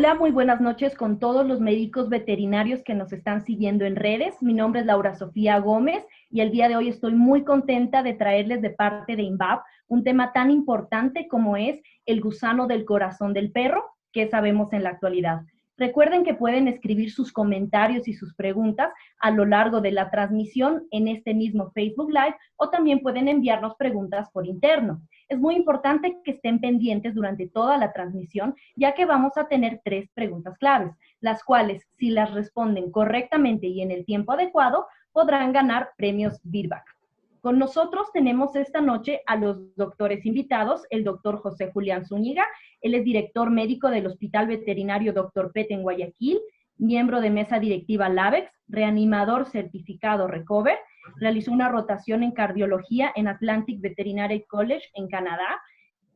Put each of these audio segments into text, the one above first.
Hola, muy buenas noches con todos los médicos veterinarios que nos están siguiendo en redes. Mi nombre es Laura Sofía Gómez y el día de hoy estoy muy contenta de traerles de parte de INVAP un tema tan importante como es el gusano del corazón del perro, que sabemos en la actualidad. Recuerden que pueden escribir sus comentarios y sus preguntas a lo largo de la transmisión en este mismo Facebook Live o también pueden enviarnos preguntas por interno. Es muy importante que estén pendientes durante toda la transmisión, ya que vamos a tener 3 preguntas claves, las cuales, si las responden correctamente y en el tiempo adecuado, podrán ganar premios Virbac. Con nosotros tenemos esta noche a los doctores invitados, el doctor José Julián Zúñiga, él es director médico del Hospital Veterinario Dr. Pete en Guayaquil, miembro de mesa directiva LAVEX, reanimador certificado Recover, realizó una rotación en cardiología en Atlantic Veterinary College en Canadá,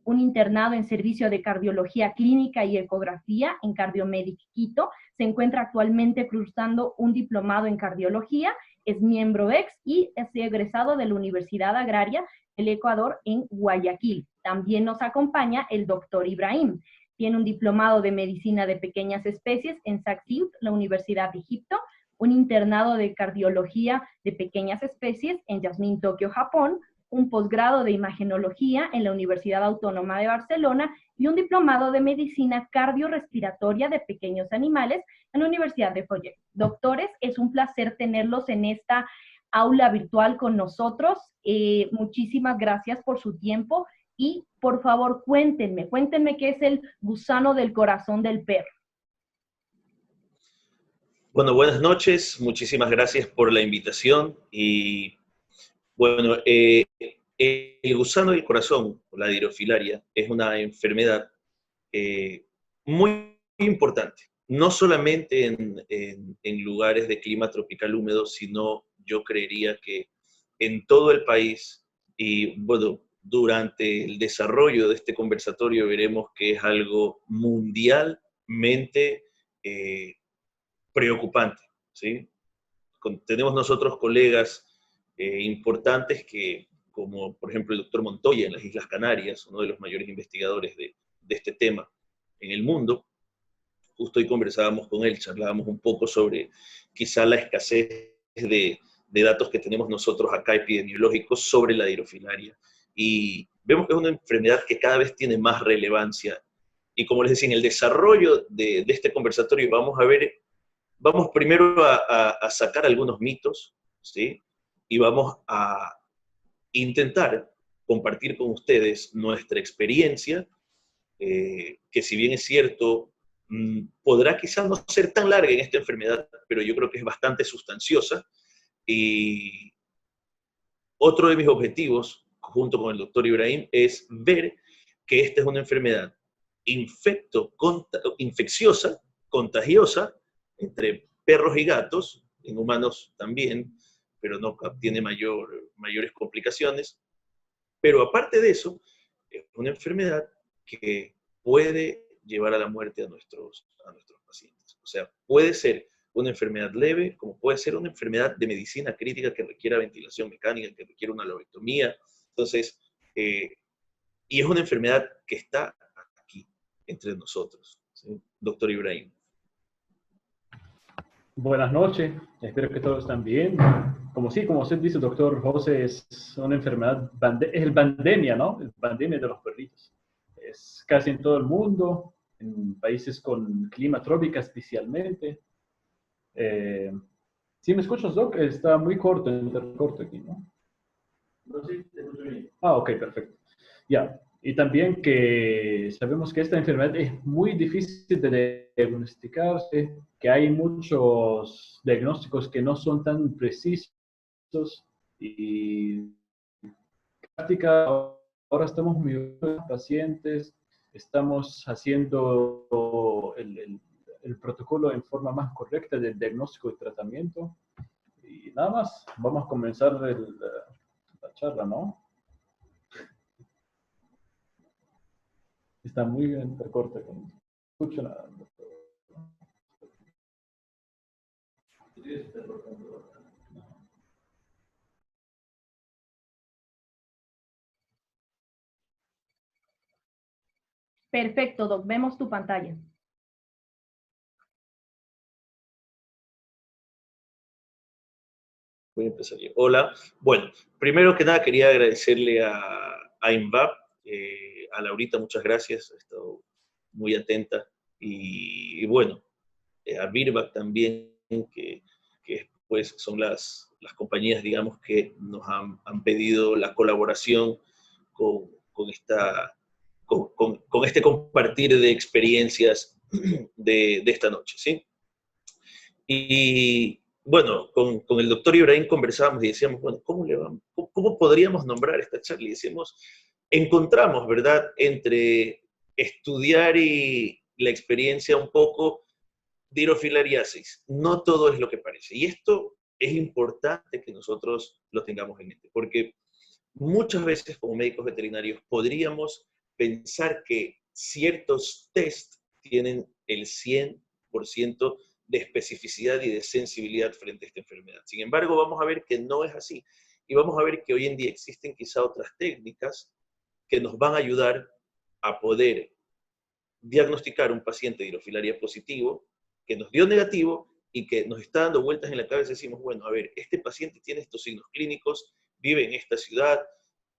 un internado en servicio de cardiología clínica y ecografía en Cardiomedic Quito, se encuentra actualmente cursando un diplomado en cardiología, es miembro ex y es egresado de la Universidad Agraria del Ecuador en Guayaquil. También nos acompaña el doctor Ibrahim. Tiene un diplomado de medicina de pequeñas especies en Saxiut, la Universidad de Egipto, un internado de cardiología de pequeñas especies en Jasmine, Tokio, Japón, un posgrado de imagenología en la Universidad Autónoma de Barcelona y un diplomado de medicina cardiorrespiratoria de pequeños animales en la Universidad de Follet. Doctores, es un placer tenerlos en esta aula virtual con nosotros. Muchísimas gracias por su tiempo y por favor cuéntenme qué es el gusano del corazón del perro. Bueno, buenas noches, muchísimas gracias por la invitación y bueno, el gusano del corazón, la dirofilaria, es una enfermedad muy importante, no solamente en lugares de clima tropical húmedo, sino yo creería que en todo el país y bueno, durante el desarrollo de este conversatorio veremos que es algo mundialmente eh, preocupante, ¿sí? Tenemos nosotros colegas importantes que, como por ejemplo el doctor Montoya en las Islas Canarias, uno de los mayores investigadores de este tema en el mundo, justo hoy conversábamos con él, charlábamos un poco sobre quizá la escasez de datos que tenemos nosotros acá epidemiológicos sobre la dirofilaria. Y vemos que es una enfermedad que cada vez tiene más relevancia. Y como les decía, en el desarrollo de este conversatorio vamos primero a sacar algunos mitos, ¿sí? Y vamos a intentar compartir con ustedes nuestra experiencia, que si bien es cierto, podrá quizás no ser tan larga en esta enfermedad, pero yo creo que es bastante sustanciosa. Y otro de mis objetivos, junto con el doctor Ibrahim, es ver que esta es una enfermedad infecciosa, contagiosa, entre perros y gatos, en humanos también, pero no tiene mayores complicaciones. Pero aparte de eso, es una enfermedad que puede llevar a la muerte a nuestros pacientes. O sea, puede ser una enfermedad leve, como puede ser una enfermedad de medicina crítica que requiera ventilación mecánica, que requiera una lobectomía. Entonces, y es una enfermedad que está aquí, entre nosotros, ¿sí? Doctor Ibrahim. Buenas noches, espero que todos estén bien. Como usted dice, doctor José, es una enfermedad, es el pandemia, ¿no? El pandemia de los perritos. Es casi en todo el mundo, en países con clima trópico especialmente. ¿Sí me escuchas, Doc? Está muy corto, corto aquí, ¿no? No, sí, te escucho bien. Ah, ok, perfecto. Ya, y también que sabemos que esta enfermedad es muy difícil de diagnosticarse, que hay muchos diagnósticos que no son tan precisos y práctica ahora estamos midiendo pacientes, estamos haciendo el protocolo en forma más correcta del diagnóstico y tratamiento. Y nada más, vamos a comenzar la charla, ¿no? Está muy bien, corta, no escucho nada. Perfecto, Doc, vemos tu pantalla. Voy a empezar yo. Hola. Bueno, primero que nada quería agradecerle a INVAP, a Laurita, muchas gracias, ha estado muy atenta. Y bueno, a Birback también, que pues son las compañías, digamos, que nos han pedido la colaboración con con este compartir de experiencias de esta noche, ¿sí? Y bueno, con el doctor Ibrahim conversábamos y decíamos, bueno, ¿cómo podríamos nombrar esta charla? Y decíamos, encontramos, ¿verdad?, entre estudiar y la experiencia un poco de dirofilariasis. No todo es lo que parece. Y esto es importante que nosotros lo tengamos en mente, porque muchas veces como médicos veterinarios podríamos pensar que ciertos test tienen el 100% de especificidad y de sensibilidad frente a esta enfermedad. Sin embargo, vamos a ver que no es así. Y vamos a ver que hoy en día existen quizá otras técnicas que nos van a ayudar a poder diagnosticar un paciente de hidrofilaria positivo que nos dio negativo y que nos está dando vueltas en la cabeza y decimos, bueno, a ver, este paciente tiene estos signos clínicos, vive en esta ciudad,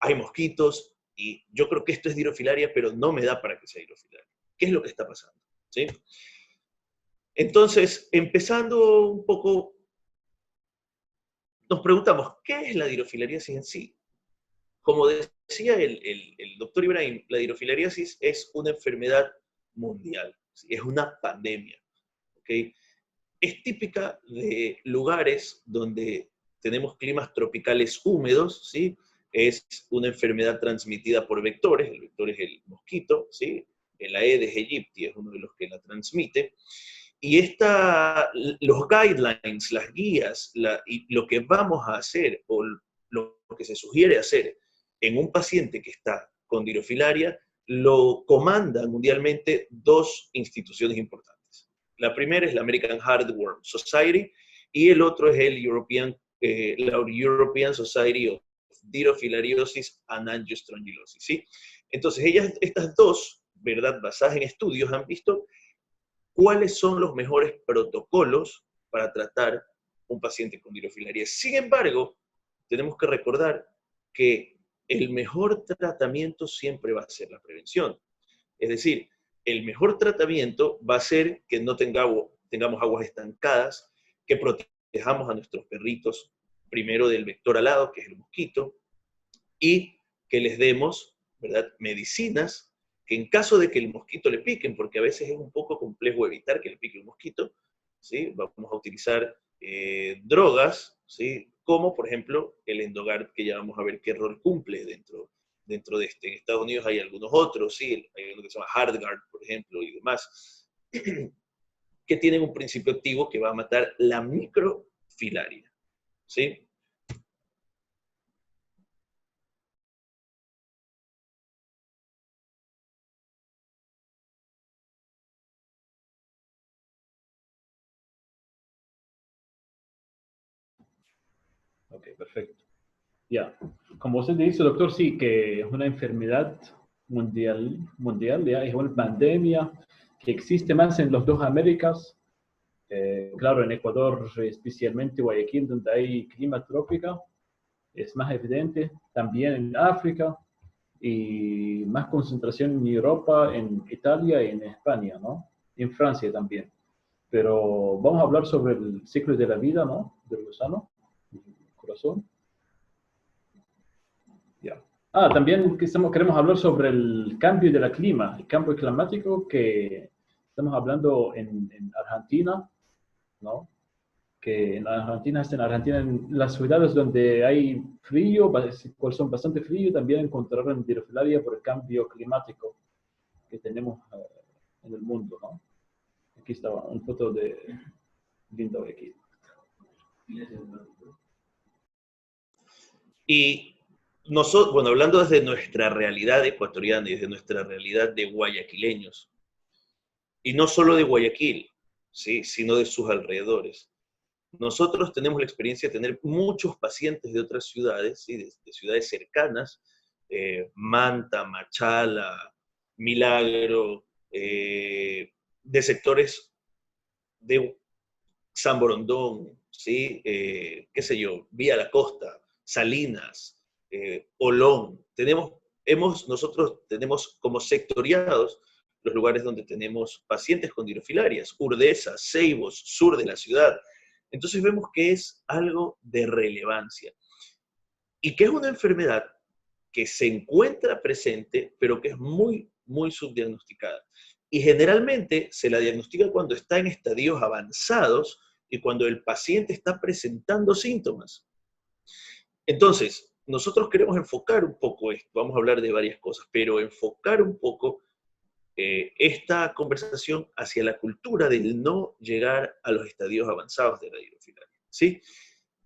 hay mosquitos, y yo creo que esto es hidrofilaria, pero no me da para que sea hidrofilaria. ¿Qué es lo que está pasando? ¿Sí? Entonces, empezando un poco, nos preguntamos, ¿qué es la dirofilariasis en sí? Como decía el doctor Ibrahim, la dirofilariasis es una enfermedad mundial, ¿sí? Es una pandemia, ¿ok? Es típica de lugares donde tenemos climas tropicales húmedos, ¿sí? Es una enfermedad transmitida por vectores, el vector es el mosquito, ¿sí? El Aedes aegypti es uno de los que la transmite. Y los guidelines, las guías, y lo que vamos a hacer, o lo que se sugiere hacer en un paciente que está con dirofilaria, lo comandan mundialmente dos instituciones importantes. La primera es la American Heartworm Society y el otro es la European Society of Dirofilariosis and Angiostrongyllosis, ¿sí? Entonces, estas dos, ¿verdad?, basadas en estudios, han visto cuáles son los mejores protocolos para tratar un paciente con dirofilaria. Sin embargo, tenemos que recordar que el mejor tratamiento siempre va a ser la prevención. Es decir, el mejor tratamiento va a ser que no tengamos aguas estancadas, que protejamos a nuestros perritos primero del vector alado, que es el mosquito, y que les demos, ¿verdad?, medicinas que en caso de que el mosquito le piquen, porque a veces es un poco complejo evitar que le pique un mosquito, ¿sí?, vamos a utilizar drogas, ¿sí?, como por ejemplo el Endogard, que ya vamos a ver qué rol cumple dentro de este. En Estados Unidos hay algunos otros, ¿sí?, hay uno que se llama Hardguard, por ejemplo, y demás, que tienen un principio activo que va a matar la microfilaria, ¿sí? Ok, perfecto. Ya, como usted dice, doctor, sí, que es una enfermedad mundial, ya, es una pandemia que existe más en las dos Américas. Claro, en Ecuador, especialmente Guayaquil, donde hay clima trópico, es más evidente. También en África y más concentración en Europa, en Italia y en España, ¿no? Y en Francia también. Pero vamos a hablar sobre el ciclo de la vida, ¿no? Del gusano, el corazón. Ya. También queremos hablar sobre el cambio de la clima, el cambio climático que estamos hablando en Argentina, ¿no? Que en Argentina, en las ciudades donde hay frío, cuales son bastante frío, también encontrarán dirofilaria por el cambio climático que tenemos en el mundo, ¿no? Aquí está una foto de lindo aquí. Y nosotros, bueno, hablando desde nuestra realidad ecuatoriana y desde nuestra realidad de guayaquileños, y no solo de Guayaquil, ¿sí?, sino de sus alrededores. Nosotros tenemos la experiencia de tener muchos pacientes de otras ciudades, ¿sí?, de ciudades cercanas, Manta, Machala, Milagro, de sectores de San Borondón, ¿sí? Qué sé yo, Vía la Costa, Salinas, Olón. Nosotros tenemos como sectoriados los lugares donde tenemos pacientes con dirofilarias, Urdesa, Ceibos, sur de la ciudad. Entonces vemos que es algo de relevancia y que es una enfermedad que se encuentra presente, pero que es muy, muy subdiagnosticada. Y generalmente se la diagnostica cuando está en estadios avanzados y cuando el paciente está presentando síntomas. Entonces, nosotros queremos enfocar un poco esto, vamos a hablar de varias cosas, pero enfocar un poco esta conversación hacia la cultura del no llegar a los estadios avanzados de la dirofilaria, ¿sí?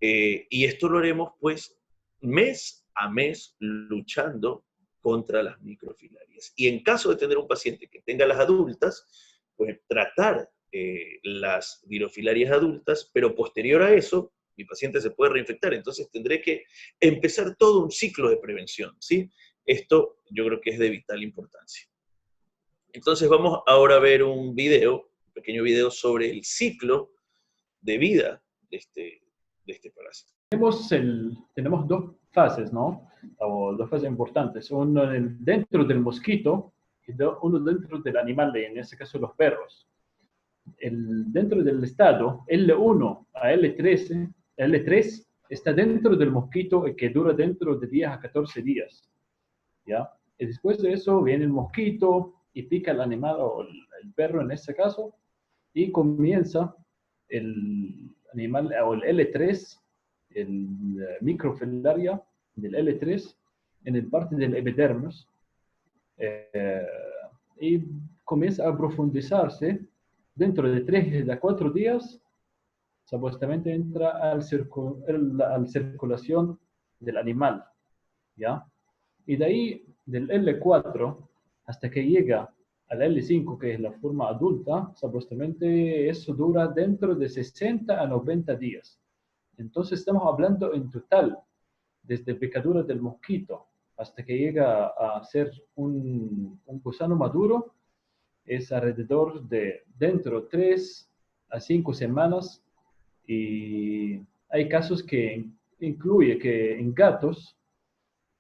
Y esto lo haremos, pues, mes a mes luchando contra las microfilarias. Y en caso de tener un paciente que tenga las adultas, pues tratar las dirofilarias adultas, pero posterior a eso, mi paciente se puede reinfectar, entonces tendré que empezar todo un ciclo de prevención, ¿sí? Esto yo creo que es de vital importancia. Entonces vamos ahora a ver un pequeño video sobre el ciclo de vida de este parásito. Tenemos dos fases, ¿no? O dos fases importantes. Uno dentro del mosquito y uno dentro del animal, en este caso los perros. Dentro del estado L1 a L3 está dentro del mosquito que dura dentro de 10 a 14 días. ¿Ya? Y después de eso viene el mosquito y pica al animal o el perro en este caso y comienza el animal o el L3, el microfilaria del L3 en el parte del epidermis y comienza a profundizarse. Dentro de 3 a 4 días, supuestamente entra a la circulación del animal, ¿ya? Y de ahí, del L4 hasta que llega al L5, que es la forma adulta, supuestamente eso dura dentro de 60 a 90 días. Entonces estamos hablando en total, desde picadura del mosquito hasta que llega a ser un gusano maduro, es alrededor de dentro 3 a 5 semanas, y hay casos que incluye que en gatos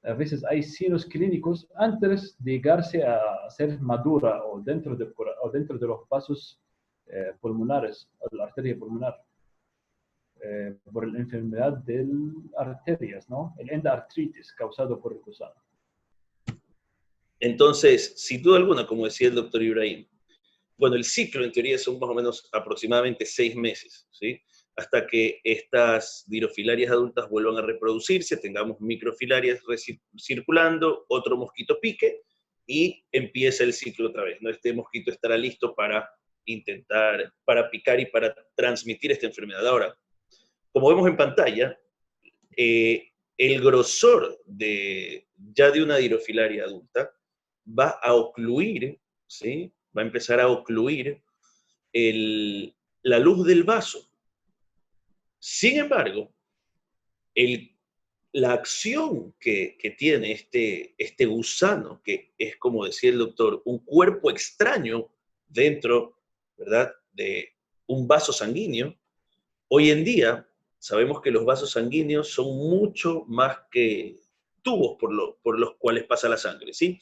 a veces hay signos clínicos antes de llegarse a ser madura o dentro de los vasos pulmonares, o la arteria pulmonar, por la enfermedad de arterias, ¿no? El endartritis causado por el gusano. Entonces, sin duda alguna, como decía el doctor Ibrahim, bueno, el ciclo en teoría son más o menos aproximadamente 6 meses, ¿sí? Hasta que estas dirofilarias adultas vuelvan a reproducirse, tengamos microfilarias circulando, otro mosquito pique y empieza el ciclo otra vez, ¿no? Este mosquito estará listo para picar y para transmitir esta enfermedad. Ahora, como vemos en pantalla, el grosor ya de una dirofilaria adulta va a ocluir, ¿sí? Va a empezar a ocluir la luz del vaso. Sin embargo, la acción que tiene este gusano, que es, como decía el doctor, un cuerpo extraño dentro, ¿verdad?, de un vaso sanguíneo, hoy en día sabemos que los vasos sanguíneos son mucho más que tubos por los cuales pasa la sangre, ¿sí?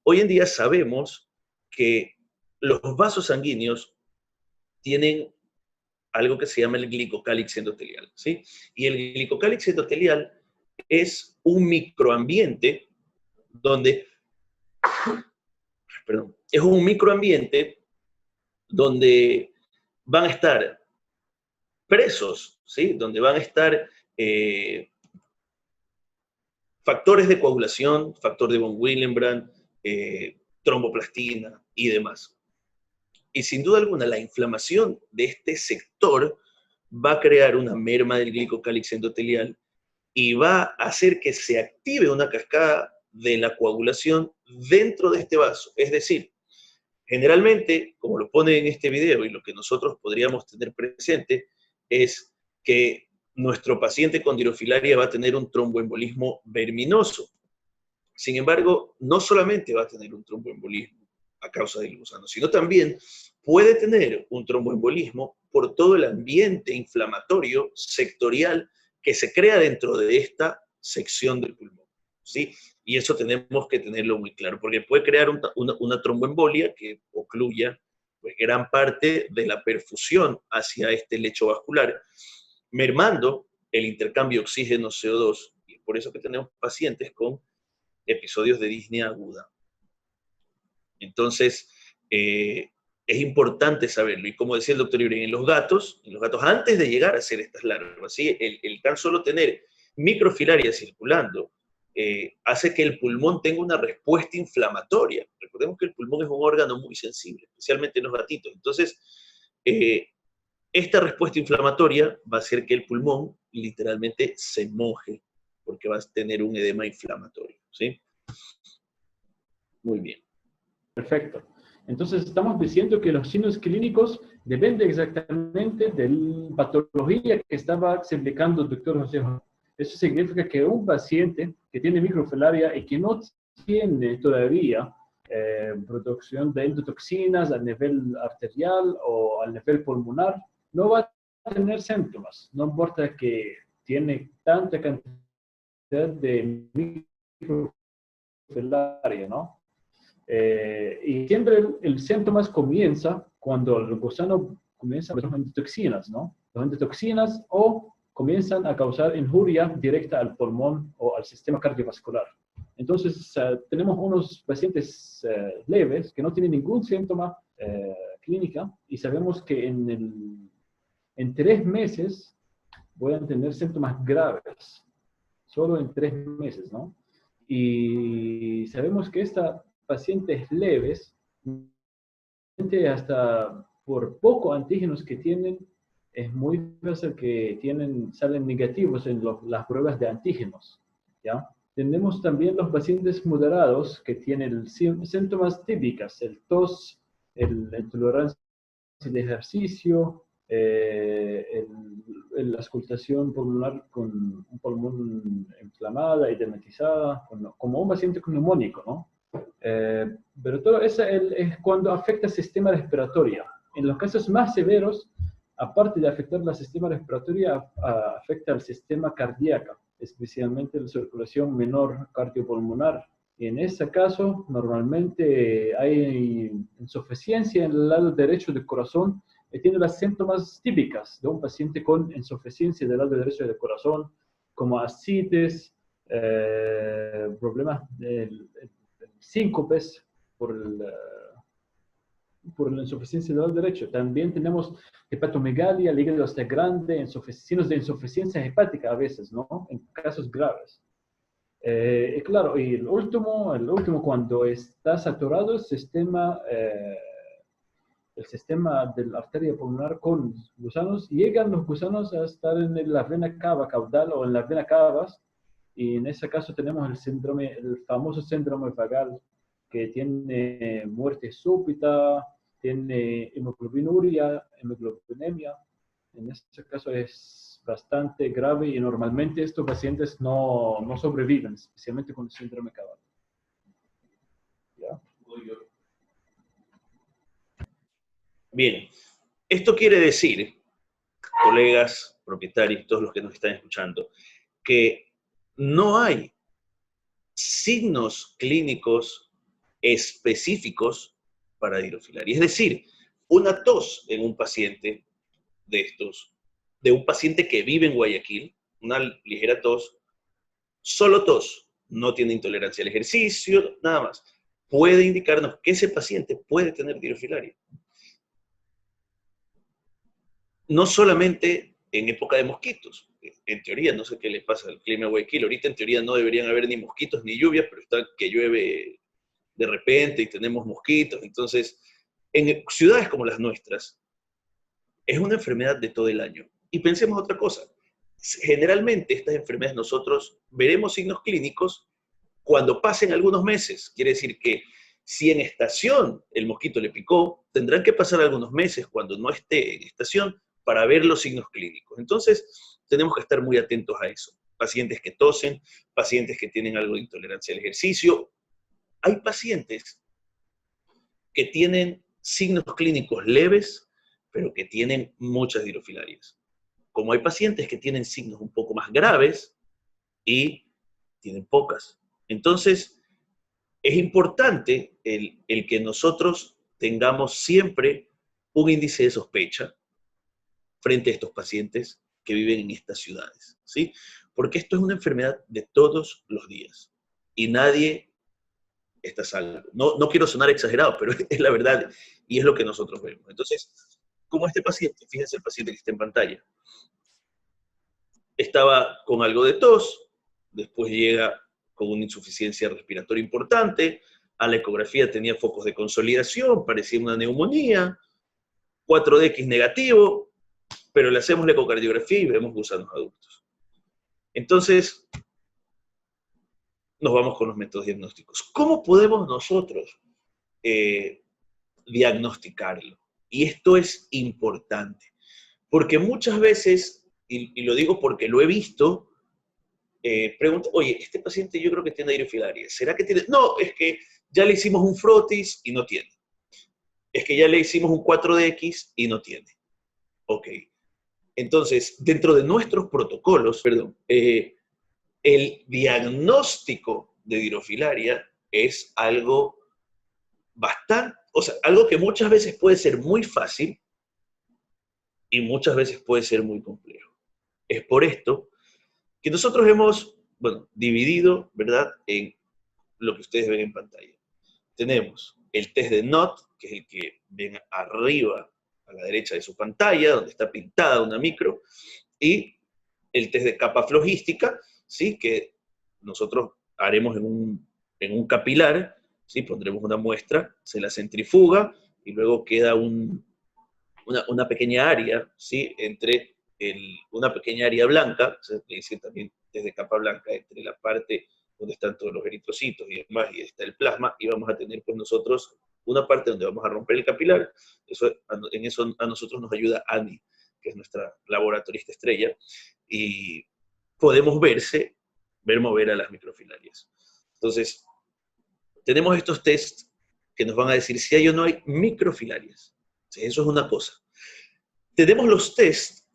Hoy en día sabemos que los vasos sanguíneos tienen algo que se llama el glicocálix endotelial, ¿sí? Y el glicocálix endotelial es un microambiente donde van a estar presos, ¿sí? Donde van a estar factores de coagulación, factor de von Willebrand, tromboplastina y demás. Y sin duda alguna, la inflamación de este sector va a crear una merma del glicocálix endotelial y va a hacer que se active una cascada de la coagulación dentro de este vaso. Es decir, generalmente, como lo pone en este video y lo que nosotros podríamos tener presente, es que nuestro paciente con dirofilaria va a tener un tromboembolismo verminoso. Sin embargo, no solamente va a tener un tromboembolismo, a causa del gusano, sino también puede tener un tromboembolismo por todo el ambiente inflamatorio sectorial que se crea dentro de esta sección del pulmón, ¿sí? Y eso tenemos que tenerlo muy claro, porque puede crear una tromboembolia que ocluya pues, gran parte de la perfusión hacia este lecho vascular, mermando el intercambio oxígeno-CO2, y por eso que tenemos pacientes con episodios de disnea aguda. Entonces, es importante saberlo. Y como decía el doctor Ibrahim, en los gatos antes de llegar a hacer estas larvas, ¿sí? el tan solo tener microfilaria circulando hace que el pulmón tenga una respuesta inflamatoria. Recordemos que el pulmón es un órgano muy sensible, especialmente en los gatitos. Entonces, esta respuesta inflamatoria va a hacer que el pulmón literalmente se moje, porque va a tener un edema inflamatorio, ¿sí? Muy bien. Perfecto. Entonces, estamos diciendo que los signos clínicos dependen exactamente de la patología que estaba explicando el doctor José. Eso significa que un paciente que tiene microfilaria y que no tiene todavía producción de endotoxinas a nivel arterial o a nivel pulmonar, no va a tener síntomas. No importa que tiene tanta cantidad de microfilaria, ¿no? Y siempre el síntomas comienza cuando el gusano comienza a producir endotoxinas, ¿no? Las endotoxinas o comienzan a causar injuria directa al pulmón o al sistema cardiovascular. Entonces, tenemos unos pacientes leves que no tienen ningún síntoma clínica y sabemos que en 3 meses pueden tener síntomas graves, solo en 3 meses, ¿no? Y sabemos que estas pacientes leves, hasta por poco antígenos que tienen, es muy fácil que salen negativos en las pruebas de antígenos, ¿ya? Tenemos también los pacientes moderados que tienen síntomas típicos, el tos, la intolerancia de ejercicio, la auscultación pulmonar con un pulmón inflamada, edematizada, como un paciente neumónico, ¿no? Pero todo eso es cuando afecta el sistema respiratorio. En los casos más severos, aparte de afectar el sistema respiratorio, afecta al sistema cardíaco, especialmente la circulación menor cardiopulmonar. Y en ese caso, normalmente hay insuficiencia en el lado derecho del corazón y tiene las síntomas típicas de un paciente con insuficiencia del lado derecho del corazón, como ascites, problemas de síncopes por la insuficiencia del lado derecho. También tenemos hepatomegalia, el hígado está grande, signos de insuficiencia hepática a veces, ¿no? En casos graves. Y claro, y el último, cuando está saturado el sistema de la arteria pulmonar con gusanos, llegan los gusanos a estar en la vena cava caudal o en las venas cavas, y en ese caso tenemos el famoso síndrome vagal, que tiene muerte súbita, tiene hemoglobinuria, hemoglobinemia. En este caso es bastante grave y normalmente estos pacientes no sobreviven, especialmente con el síndrome vagal. ¿Ya? Bien, esto quiere decir, colegas, propietarios, todos los que nos están escuchando, que no hay signos clínicos específicos para dirofilaria. Es decir, una tos en un paciente de estos, de un paciente que vive en Guayaquil, una ligera tos, solo tos, no tiene intolerancia al ejercicio, nada más, puede indicarnos que ese paciente puede tener dirofilaria. No solamente en época de mosquitos. En teoría, no sé qué le pasa al clima de Guayaquil. Ahorita en teoría no deberían haber ni mosquitos ni lluvias, pero está que llueve de repente y tenemos mosquitos. Entonces, en ciudades como las nuestras, es una enfermedad de todo el año. Y pensemos otra cosa. Generalmente estas enfermedades nosotros veremos signos clínicos cuando pasen algunos meses. Quiere decir que si en estación el mosquito le picó, tendrán que pasar algunos meses cuando no esté en estación para ver los signos clínicos. Entonces, tenemos que estar muy atentos a eso. Pacientes que tosen, pacientes que tienen algo de intolerancia al ejercicio. Hay pacientes que tienen signos clínicos leves, pero que tienen muchas dirofilarias. Como hay pacientes que tienen signos un poco más graves y tienen pocas. Entonces, es importante el que nosotros tengamos siempre un índice de sospecha frente a estos pacientes que viven en estas ciudades, ¿sí? Porque esto es una enfermedad de todos los días y nadie está salvo. No quiero sonar exagerado, pero es la verdad y es lo que nosotros vemos. Entonces, como este paciente, fíjense el paciente que está en pantalla, estaba con algo de tos, después llega con una insuficiencia respiratoria importante, a la ecografía tenía focos de consolidación, parecía una neumonía, 4DX negativo, pero le hacemos la ecocardiografía y vemos gusanos adultos. Entonces, nos vamos con los métodos diagnósticos. ¿Cómo podemos nosotros diagnosticarlo? Y esto es importante, porque muchas veces, y lo digo porque lo he visto, pregunto, oye, este paciente yo creo que tiene dirofilarias, ¿será que tiene? No, es que ya le hicimos un frotis y no tiene. Es que ya le hicimos un 4DX y no tiene. Ok. Entonces, dentro de nuestros protocolos, perdón, el diagnóstico de dirofilaria es algo bastante, o sea, algo que muchas veces puede ser muy fácil y muchas veces puede ser muy complejo. Es por esto que nosotros hemos, bueno, dividido, ¿verdad?, en lo que ustedes ven en pantalla. Tenemos el test de NOT, que es el que ven arriba a la derecha de su pantalla, donde está pintada una micro, y el test de capa flogística, ¿sí?, que nosotros haremos en un capilar, ¿sí?, pondremos una muestra, se la centrifuga, y luego queda una pequeña área, ¿sí?, entre una pequeña área blanca, se dice también desde capa blanca, entre la parte donde están todos los eritrocitos y demás, y está el plasma, y vamos a tener con nosotros una parte donde vamos a romper el capilar. En eso a nosotros nos ayuda Annie, que es nuestra laboratorista estrella, y podemos ver mover a las microfilarias. Entonces, tenemos estos tests que nos van a decir si hay o no hay microfilarias. ¿Sí? Eso es una cosa. Tenemos los tests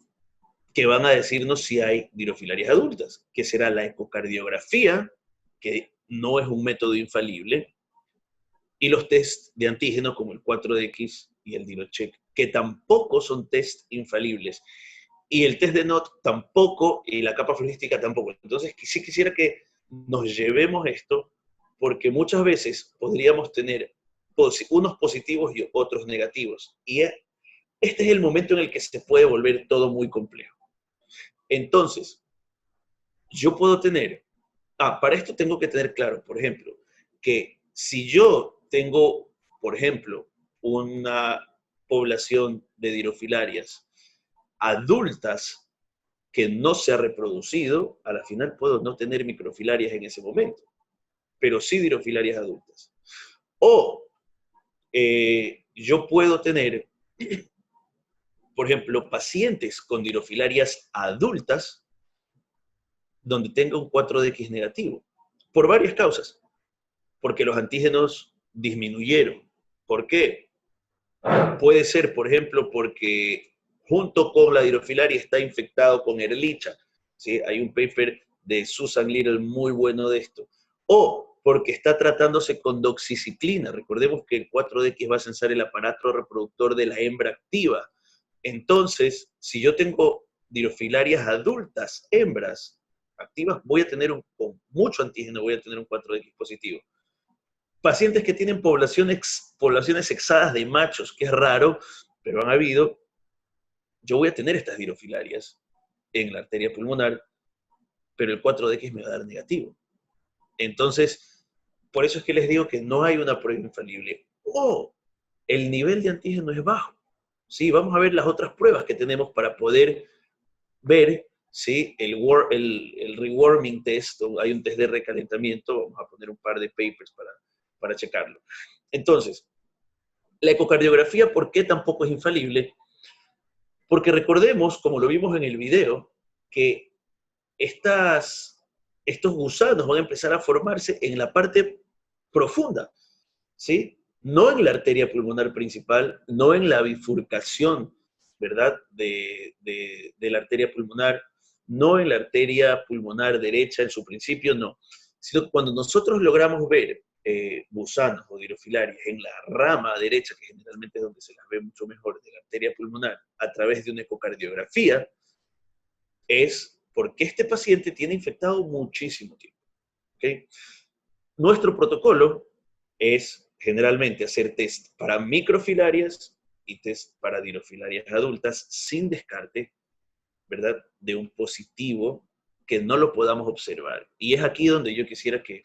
que van a decirnos si hay dirofilarias adultas, que será la ecocardiografía, que no es un método infalible, y los tests de antígenos como el 4DX y el Dirocheck, que tampoco son tests infalibles. Y el test de NOT tampoco, y la capa flogística tampoco. Entonces, sí quisiera que nos llevemos esto, porque muchas veces podríamos tener unos positivos y otros negativos. Y este es el momento en el que se puede volver todo muy complejo. Entonces, yo puedo tener, para esto tengo que tener claro, por ejemplo, que si yo tengo, por ejemplo, una población de dirofilarias adultas que no se ha reproducido, a la final puedo no tener microfilarias en ese momento, pero sí dirofilarias adultas. O yo puedo tener, por ejemplo, pacientes con dirofilarias adultas donde tenga un 4DX negativo, por varias causas. Porque los antígenos disminuyeron. ¿Por qué? Puede ser, por ejemplo, porque junto con la dirofilaria está infectado con Ehrlichia. ¿Sí? Hay un paper de Susan Little muy bueno de esto. O porque está tratándose con doxiciclina. Recordemos que el 4DX va a censar el aparato reproductor de la hembra activa. Entonces, si yo tengo dirofilarias adultas, hembras activas, voy a tener con mucho antígeno, voy a tener un 4DX positivo. Pacientes que tienen poblaciones exadas de machos, que es raro, pero han habido, yo voy a tener estas dirofilarias en la arteria pulmonar, pero el 4DX me va a dar negativo. Entonces, por eso es que les digo que no hay una prueba infalible. El nivel de antígeno es bajo. Sí, vamos a ver las otras pruebas que tenemos para poder ver si el rewarming test, hay un test de recalentamiento, vamos a poner un par de papers para checarlo. Entonces, la ecocardiografía, ¿por qué tampoco es infalible? Porque recordemos, como lo vimos en el video, que estos gusanos van a empezar a formarse en la parte profunda, ¿sí? no en la arteria pulmonar principal, no en la bifurcación, ¿verdad?, de la arteria pulmonar, no en la arteria pulmonar derecha en su principio, no, sino cuando nosotros logramos ver gusanos o dirofilarias en la rama derecha, que generalmente es donde se las ve mucho mejor, de la arteria pulmonar, a través de una ecocardiografía, es porque este paciente tiene infectado muchísimo tiempo. ¿Okay? Nuestro protocolo es generalmente hacer test para microfilarias y test para dirofilarias adultas sin descarte, ¿verdad?, de un positivo que no lo podamos observar. Y es aquí donde yo quisiera que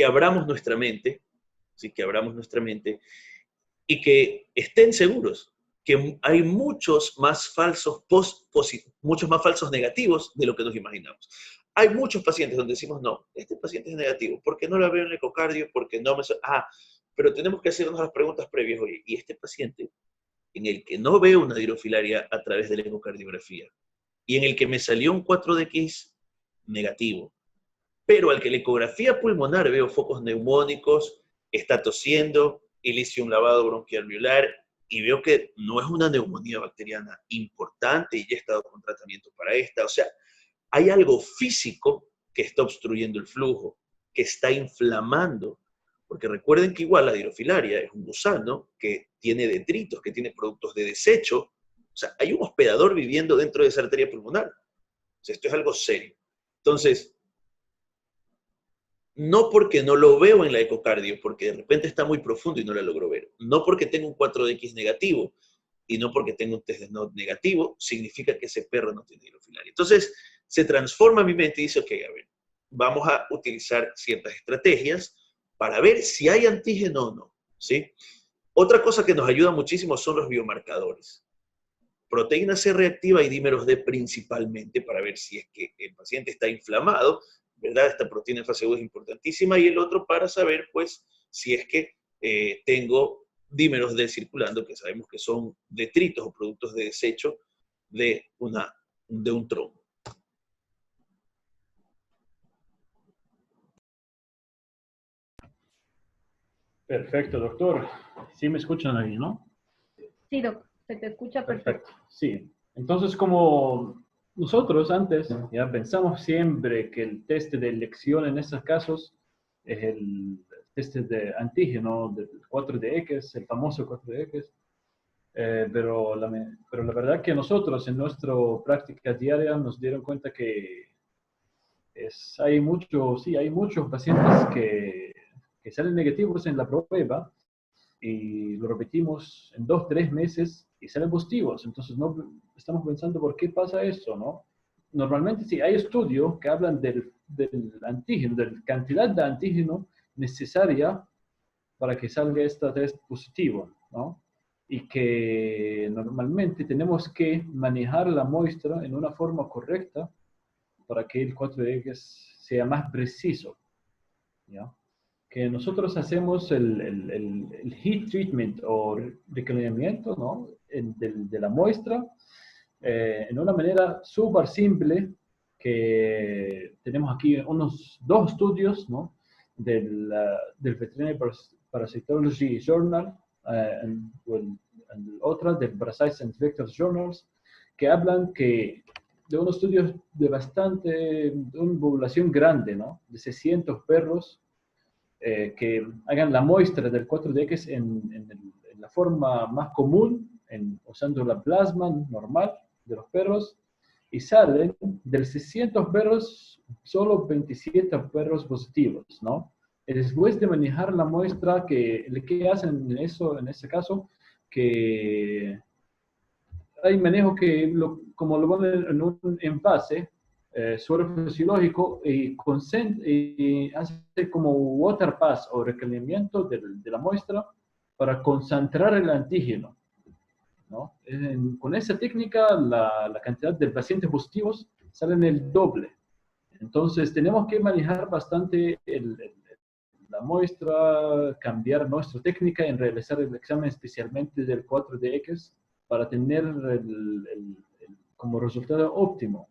abramos nuestra mente, ¿sí?, que abramos nuestra mente y que estén seguros que hay muchos más falsos muchos más falsos negativos de lo que nos imaginamos. Hay muchos pacientes donde decimos, no, este paciente es negativo, porque no lo veo en el ecocardio, porque no me... pero tenemos que hacernos las preguntas previas, oye, y este paciente en el que no veo una dirofilaria a través de la ecocardiografía, y en el que me salió un 4DX negativo, pero al que la ecografía pulmonar veo focos neumónicos, está tosiendo, y le hice un lavado bronquialveolar, y veo que no es una neumonía bacteriana importante, y ya he estado con tratamiento para esta. O sea, hay algo físico que está obstruyendo el flujo, que está inflamando, porque recuerden que igual la dirofilaria es un gusano que tiene detritos, que tiene productos de desecho. O sea, hay un hospedador viviendo dentro de esa arteria pulmonar. O sea, esto es algo serio. Entonces, no porque no lo veo en la ecocardio, porque de repente está muy profundo y no la logro ver. No porque tengo un 4DX negativo y no porque tengo un test de NOT negativo, significa que ese perro no tiene dirofilaria. Entonces, se transforma mi mente y dice, ok, a ver, vamos a utilizar ciertas estrategias para ver si hay antígeno o no, ¿sí? Otra cosa que nos ayuda muchísimo son los biomarcadores. Proteína C reactiva y dímeros D principalmente para ver si es que el paciente está inflamado, ¿verdad? Esta proteína en fase 1 es importantísima, y el otro para saber, pues, si es que tengo dímeros D circulando, que sabemos que son detritos o productos de desecho de un trombo. Perfecto, doctor. Sí me escuchan ahí, ¿no? Sí, doctor, se te escucha perfecto. Sí. Entonces, como nosotros antes ya pensamos siempre que el test de elección en estos casos es el test de antígeno del 4DX, el famoso 4DX, pero la verdad que nosotros en nuestra práctica diaria nos dieron cuenta que hay muchos pacientes que salen negativos en la prueba y lo repetimos en 2, 3 meses y salen positivos. Entonces no estamos pensando por qué pasa eso, ¿no? Normalmente sí, hay estudios que hablan del antígeno, de la cantidad de antígeno necesaria para que salga este test positivo, ¿no? Y que normalmente tenemos que manejar la muestra en una forma correcta para que el 4DX sea más preciso, ¿ya? Que nosotros hacemos el heat treatment o recleinamiento, ¿no?, de la muestra en una manera súper simple, que tenemos aquí unos 2 estudios, ¿no?, del Veterinary Parasitology Journal y otra del Parasites and Vectors Journals, que hablan de unos estudios de una población grande, ¿no?, de 600 perros, que hagan la muestra del 4DX en la forma más común, usando la plasma normal de los perros, y salen del 600 perros solo 27 perros positivos, ¿no? Y después de manejar la muestra, ¿qué hacen en ese caso? Que hay manejo como lo ponen en un envase suero fisiológico y hace como water pass o recleinamiento de la muestra para concentrar el antígeno, ¿no? Con esa técnica la cantidad de pacientes positivos salen el doble. Entonces tenemos que manejar bastante la muestra, cambiar nuestra técnica en realizar el examen especialmente del 4DX para tener como resultado óptimo.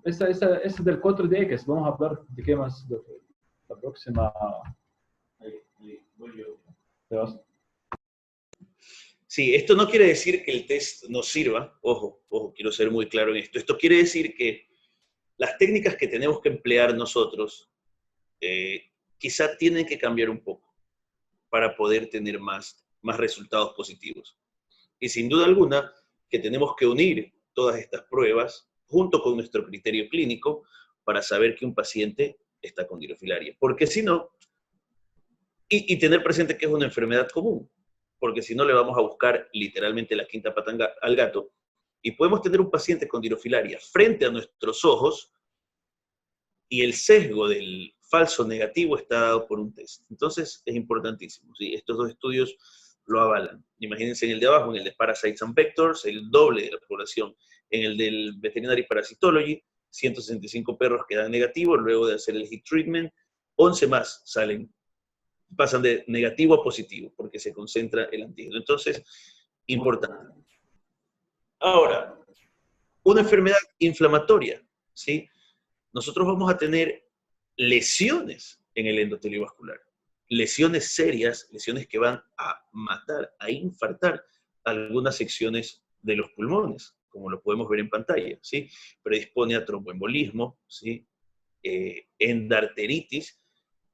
Esa del 4DX, vamos a hablar de qué más, la próxima. ¿Te vas? Sí, esto no quiere decir que el test no sirva, ojo, quiero ser muy claro en esto. Esto quiere decir que las técnicas que tenemos que emplear nosotros quizá tienen que cambiar un poco para poder tener más resultados positivos. Y sin duda alguna que tenemos que unir todas estas pruebas junto con nuestro criterio clínico para saber que un paciente está con dirofilaria. Porque si no, y tener presente que es una enfermedad común, porque si no le vamos a buscar literalmente la quinta pata al gato, y podemos tener un paciente con dirofilaria frente a nuestros ojos, y el sesgo del falso negativo está dado por un test. Entonces es importantísimo, ¿sí? Estos dos estudios lo avalan. Imagínense en el de abajo, en el de Parasites and Vectors, el doble de la población. En el del Veterinary Parasitology, 165 perros quedan negativos luego de hacer el heat treatment, 11 más pasan de negativo a positivo, porque se concentra el antígeno. Entonces, importante. Ahora, una enfermedad inflamatoria, ¿sí? Nosotros vamos a tener lesiones en el endotelio vascular. Lesiones serias, lesiones que van a matar, a infartar algunas secciones de los pulmones, como lo podemos ver en pantalla, ¿sí? Predispone a tromboembolismo, ¿sí? Endarteritis.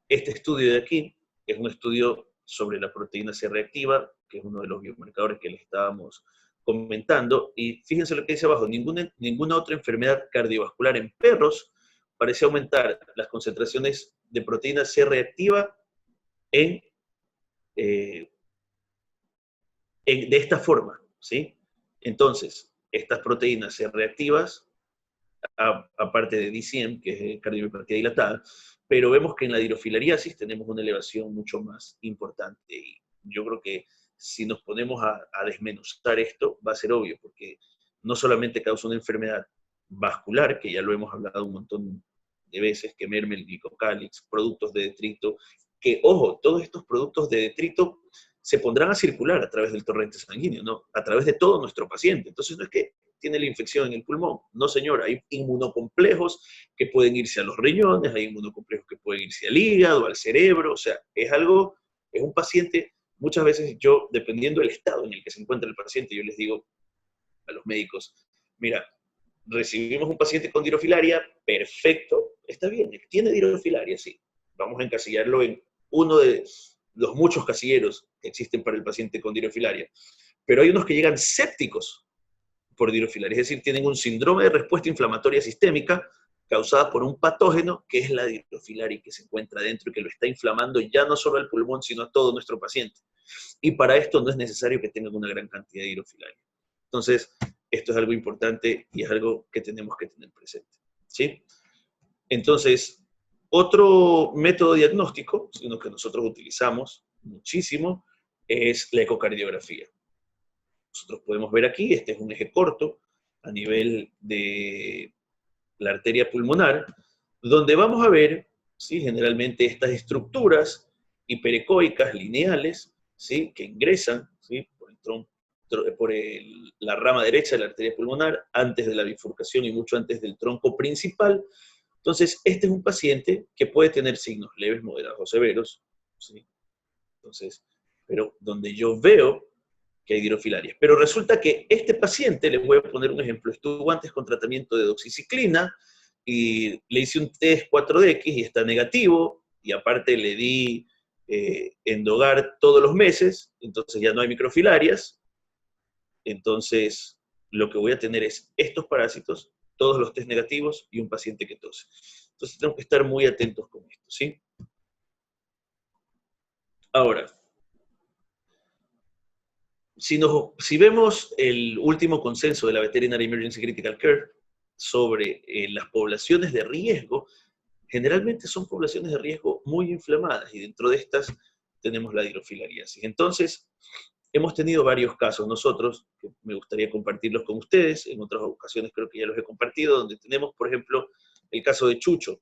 Este estudio de aquí es un estudio sobre la proteína C reactiva, que es uno de los biomarcadores que les estábamos comentando, y fíjense lo que dice abajo, ninguna otra enfermedad cardiovascular en perros parece aumentar las concentraciones de proteína C reactiva de esta forma, ¿sí? Entonces, estas proteínas C reactivas, aparte de DCM, que es cardiomiopatía dilatada, pero vemos que en la dirofilariasis tenemos una elevación mucho más importante. Y yo creo que si nos ponemos a desmenuzar esto, va a ser obvio, porque no solamente causa una enfermedad vascular, que ya lo hemos hablado un montón de veces, que merma el glicocálix, productos de detrito, que, ojo, todos estos productos de detrito se pondrán a circular a través del torrente sanguíneo, ¿no? A través de todo nuestro paciente. Entonces no es que tiene la infección en el pulmón. No, señor, hay inmunocomplejos que pueden irse a los riñones, hay inmunocomplejos que pueden irse al hígado, al cerebro, o sea, es un paciente, muchas veces yo, dependiendo del estado en el que se encuentra el paciente, yo les digo a los médicos, mira, recibimos un paciente con dirofilaria, perfecto, está bien, tiene dirofilaria, sí, vamos a encasillarlo en uno de los muchos casilleros que existen para el paciente con dirofilaria, pero hay unos que llegan sépticos por dirofilaria, es decir, tienen un síndrome de respuesta inflamatoria sistémica causada por un patógeno que es la dirofilaria que se encuentra dentro y que lo está inflamando ya no solo al pulmón, sino a todo nuestro paciente. Y para esto no es necesario que tengan una gran cantidad de dirofilaria. Entonces, esto es algo importante y es algo que tenemos que tener presente, ¿sí? Entonces, otro método diagnóstico, uno que nosotros utilizamos muchísimo, es la ecocardiografía. Nosotros podemos ver aquí, este es un eje corto a nivel de la arteria pulmonar, donde vamos a ver, ¿sí? Generalmente estas estructuras hiperecoicas lineales, ¿sí? Que ingresan, ¿sí? por la rama derecha de la arteria pulmonar, antes de la bifurcación y mucho antes del tronco principal. Entonces, este es un paciente que puede tener signos leves, moderados o severos, ¿sí? Entonces, pero donde yo veo que hay dirofilarias. Pero resulta que este paciente, les voy a poner un ejemplo, estuvo antes con tratamiento de doxiciclina y le hice un test 4DX y está negativo, y aparte le di Endogar todos los meses, entonces ya no hay microfilarias. Entonces, lo que voy a tener es estos parásitos, todos los test negativos y un paciente que tose. Entonces, tenemos que estar muy atentos con esto, ¿sí? Ahora, si vemos el último consenso de la Veterinary Emergency Critical Care sobre las poblaciones de riesgo, generalmente son poblaciones de riesgo muy inflamadas y dentro de estas tenemos la dirofilariasis. Entonces, hemos tenido varios casos nosotros, que me gustaría compartirlos con ustedes, en otras ocasiones creo que ya los he compartido, donde tenemos, por ejemplo, el caso de Chucho,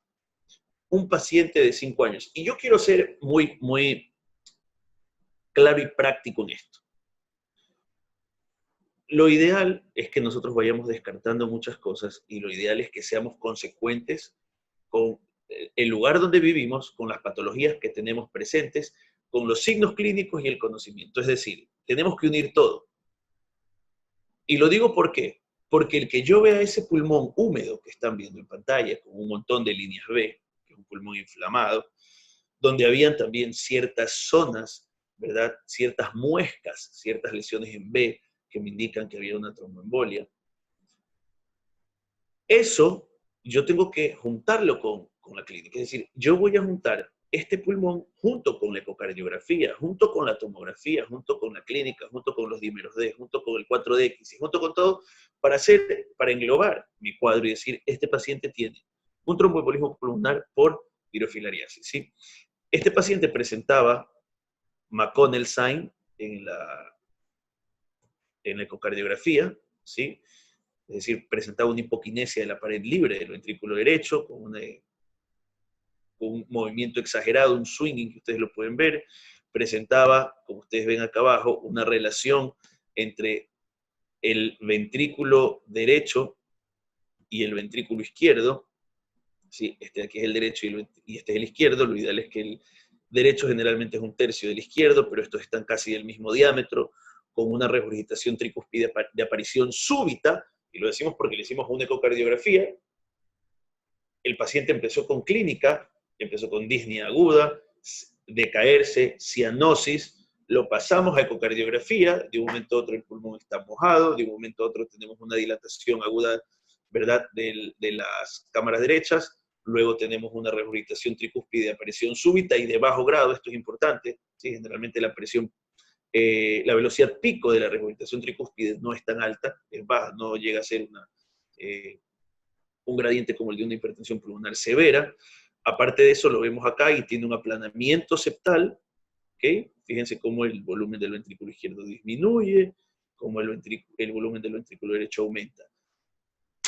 un paciente de 5 años. Y yo quiero ser muy claro y práctico en esto. Lo ideal es que nosotros vayamos descartando muchas cosas y lo ideal es que seamos consecuentes con el lugar donde vivimos, con las patologías que tenemos presentes, con los signos clínicos y el conocimiento. Es decir, tenemos que unir todo. Y lo digo ¿por qué? Porque el que yo vea ese pulmón húmedo que están viendo en pantalla, con un montón de líneas B, que es un pulmón inflamado, donde habían también ciertas zonas, ¿verdad? Ciertas muescas, ciertas lesiones en B que me indican que había una tromboembolia. Eso yo tengo que juntarlo con la clínica. Es decir, yo voy a juntar este pulmón junto con la ecocardiografía, junto con la tomografía, junto con la clínica, junto con los dímeros D, junto con el 4DX y junto con todo para englobar mi cuadro y decir, este paciente tiene un tromboembolismo pulmonar por dirofilariasis, ¿sí? Este paciente presentaba McConnell sign en la ecocardiografía, ¿sí? Es decir, presentaba una hipoquinesia de la pared libre del ventrículo derecho, con un movimiento exagerado, un swinging que ustedes lo pueden ver. Presentaba, como ustedes ven acá abajo, una relación entre el ventrículo derecho y el ventrículo izquierdo. Sí, este de aquí es el derecho y este es el izquierdo. Lo ideal es que el derecho generalmente es un tercio del izquierdo, pero estos están casi del mismo diámetro, con una regurgitación tricúspide de aparición súbita, y lo decimos porque le hicimos una ecocardiografía. El paciente empezó con clínica, empezó con disnea aguda, decaerse, cianosis, lo pasamos a ecocardiografía, de un momento a otro el pulmón está mojado, de un momento a otro tenemos una dilatación aguda, ¿verdad?, de las cámaras derechas, luego tenemos una regurgitación tricúspide de aparición súbita y de bajo grado, esto es importante, ¿sí? Generalmente la presión, la velocidad pico de la regurgitación tricúspide no es tan alta, es baja, no llega a ser un gradiente como el de una hipertensión pulmonar severa. Aparte de eso, lo vemos acá y tiene un aplanamiento septal, ¿ok? Fíjense cómo el volumen del ventrículo izquierdo disminuye, cómo el volumen del ventrículo derecho aumenta.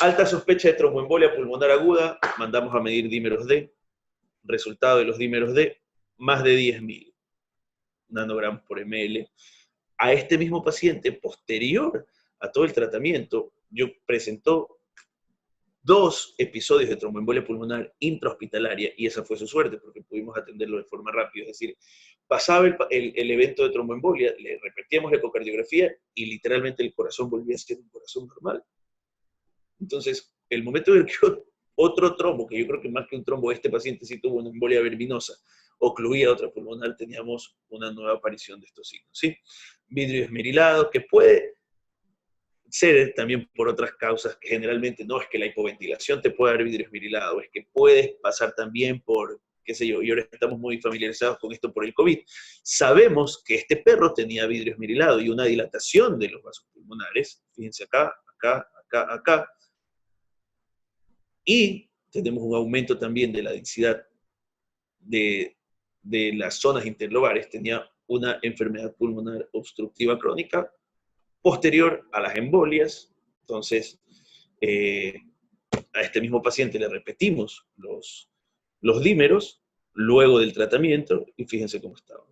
Alta sospecha de tromboembolia pulmonar aguda, mandamos a medir dímeros D. Resultado de los dímeros D, más de 10.000 nanogramos por ml. A este mismo paciente, posterior a todo el tratamiento, yo presentó 2 episodios de tromboembolia pulmonar intrahospitalaria, y esa fue su suerte, porque pudimos atenderlo de forma rápida. Es decir, pasaba el evento de tromboembolia, le repetíamos la ecocardiografía, y literalmente el corazón volvía a ser un corazón normal. Entonces, el momento en el que otro trombo, que yo creo que más que un trombo, este paciente sí tuvo una embolia verminosa, ocluía otra pulmonar, teníamos una nueva aparición de estos signos, ¿sí? Vidrio esmerilado, que puede ser también por otras causas, que generalmente no es que la hipoventilación te pueda dar vidrio esmerilado, es que puedes pasar también por, qué sé yo, y ahora estamos muy familiarizados con esto por el COVID. Sabemos que este perro tenía vidrio esmerilado y una dilatación de los vasos pulmonares, fíjense acá, acá, acá, acá, y tenemos un aumento también de la densidad de las zonas interlobares, tenía una enfermedad pulmonar obstructiva crónica posterior a las embolias. Entonces, a este mismo paciente le repetimos los dímeros luego del tratamiento y fíjense cómo estaban.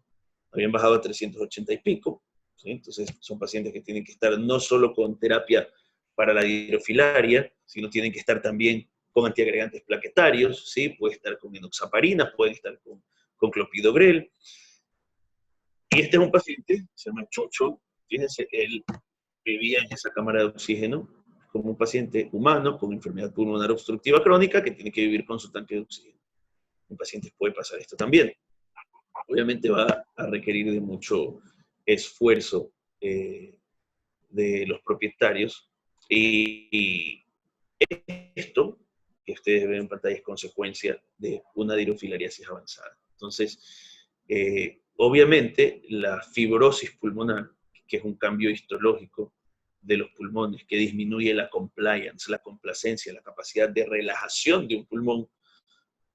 Habían bajado a 380 y pico, ¿sí? Entonces son pacientes que tienen que estar no solo con terapia para la hidrofilaria, sino tienen que estar también con antiagregantes plaquetarios, ¿sí? Puede estar con enoxaparinas, pueden estar con clopidogrel. Y este es un paciente, se llama Chucho, fíjense, él vivía en esa cámara de oxígeno como un paciente humano con enfermedad pulmonar obstructiva crónica que tiene que vivir con su tanque de oxígeno. En pacientes puede pasar esto también. Obviamente va a requerir de mucho esfuerzo de los propietarios, y esto que ustedes ven en pantalla es consecuencia de una dirofilariasis avanzada. Entonces, obviamente la fibrosis pulmonar, que es un cambio histológico de los pulmones, que disminuye la compliance, la complacencia, la capacidad de relajación de un pulmón,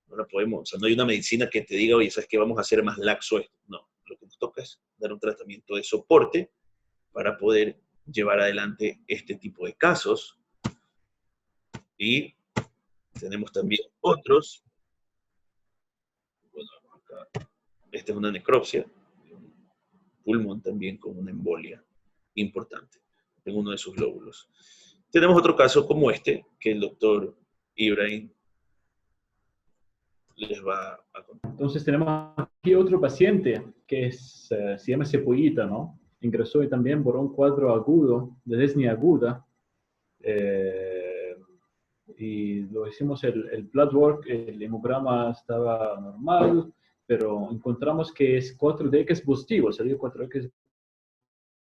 no la podemos, o sea, no hay una medicina que te diga, oye, ¿sabes qué? Vamos a hacer más laxo esto. No, lo que nos toca es dar un tratamiento de soporte para poder llevar adelante este tipo de casos. Y tenemos también otros. Bueno, acá, esta es una necropsia, un pulmón también con una embolia importante en uno de sus lóbulos. Tenemos otro caso como este, que el doctor Ibrahim les va a contar. Entonces tenemos aquí otro paciente que se llama Cepollita, ¿no? Ingresó y también por un cuadro agudo, de desnea aguda, y lo hicimos el blood work, el hemograma estaba normal, pero encontramos que es 4DX positivo, salió 4DX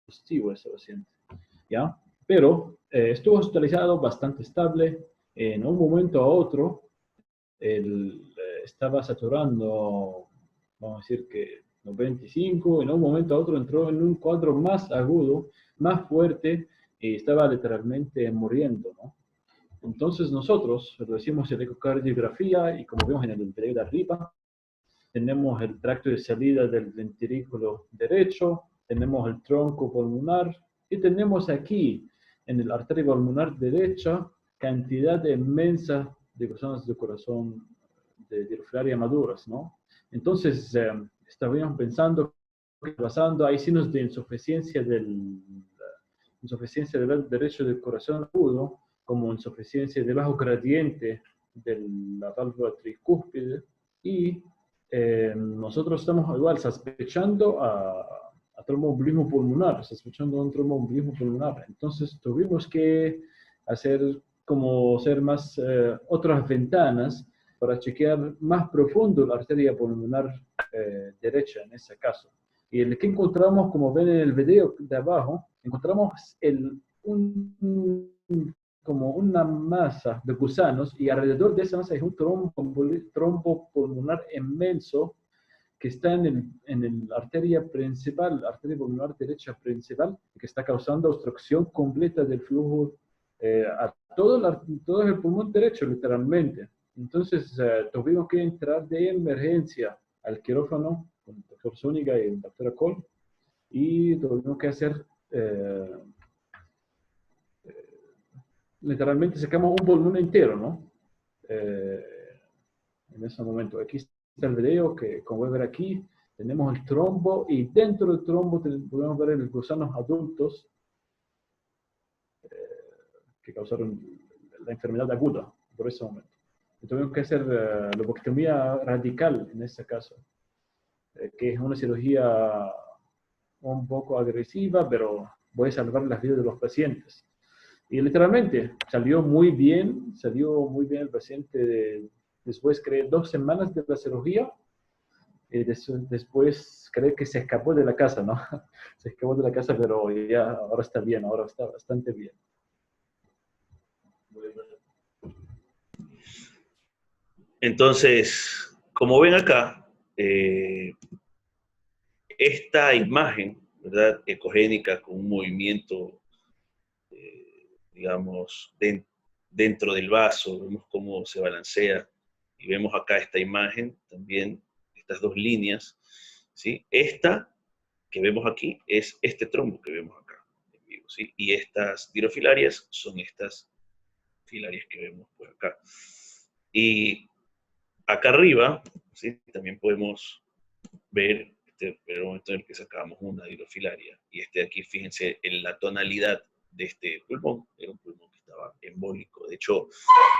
positivo ese paciente, ¿ya? Pero estuvo hospitalizado bastante estable. En un momento a otro, estaba saturando, vamos a decir que 95, en un momento a otro entró en un cuadro más agudo, más fuerte, y estaba literalmente muriendo, ¿no? Entonces nosotros lo hicimos en ecocardiografía y como vemos en el video de arriba, tenemos el tracto de salida del ventrículo derecho, tenemos el tronco pulmonar y tenemos aquí en la arteria pulmonar derecha cantidad inmensa de gusanos de corazón de dirofilaria maduras, ¿no? Entonces estábamos pensando que pasando hay signos de insuficiencia del lado derecho del corazón agudo, como insuficiencia de bajo gradiente de la válvula tricúspide, y nosotros estamos igual sospechando a tromboembolismo pulmonar, sospechando un tromboembolismo pulmonar. Entonces tuvimos que hacer más otras ventanas para chequear más profundo la arteria pulmonar derecha en ese caso. Y el que encontramos, como ven en el video de abajo, encontramos como una masa de gusanos, y alrededor de esa masa hay un trombo pulmonar inmenso que está en la arteria principal, la arteria pulmonar derecha principal, que está causando obstrucción completa del flujo a todo el pulmón derecho, literalmente. Entonces tuvimos que entrar de emergencia al quirófano con el doctor Zúñiga y el doctor Cole, y tuvimos que hacer literalmente sacamos un pulmón entero, ¿no? En ese momento. Aquí está el video que, como pueden ver aquí, tenemos el trombo, y dentro del trombo podemos ver los gusanos adultos que causaron la enfermedad aguda por ese momento. Y tuvimos que hacer lobectomía radical en este caso, que es una cirugía un poco agresiva, pero puede salvar las vidas de los pacientes. Y literalmente salió muy bien el paciente después, creo, 2 semanas de la cirugía. Después creo que se escapó de la casa, ¿no? Se escapó de la casa, pero ya ahora está bien, ahora está bastante bien. Entonces, como ven acá, esta imagen, ¿verdad?, ecogénica con un movimiento, digamos, dentro del vaso, vemos cómo se balancea, y vemos acá esta imagen también, estas 2 líneas, ¿sí? Esta que vemos aquí es este trombo que vemos acá, ¿sí? Y estas dirofilarias son estas filarias que vemos por acá. Y acá arriba, ¿sí?, también podemos ver el momento en el que sacábamos una dirofilaria. Y de aquí, fíjense en la tonalidad de este pulmón. Era un pulmón que estaba embólico. De hecho,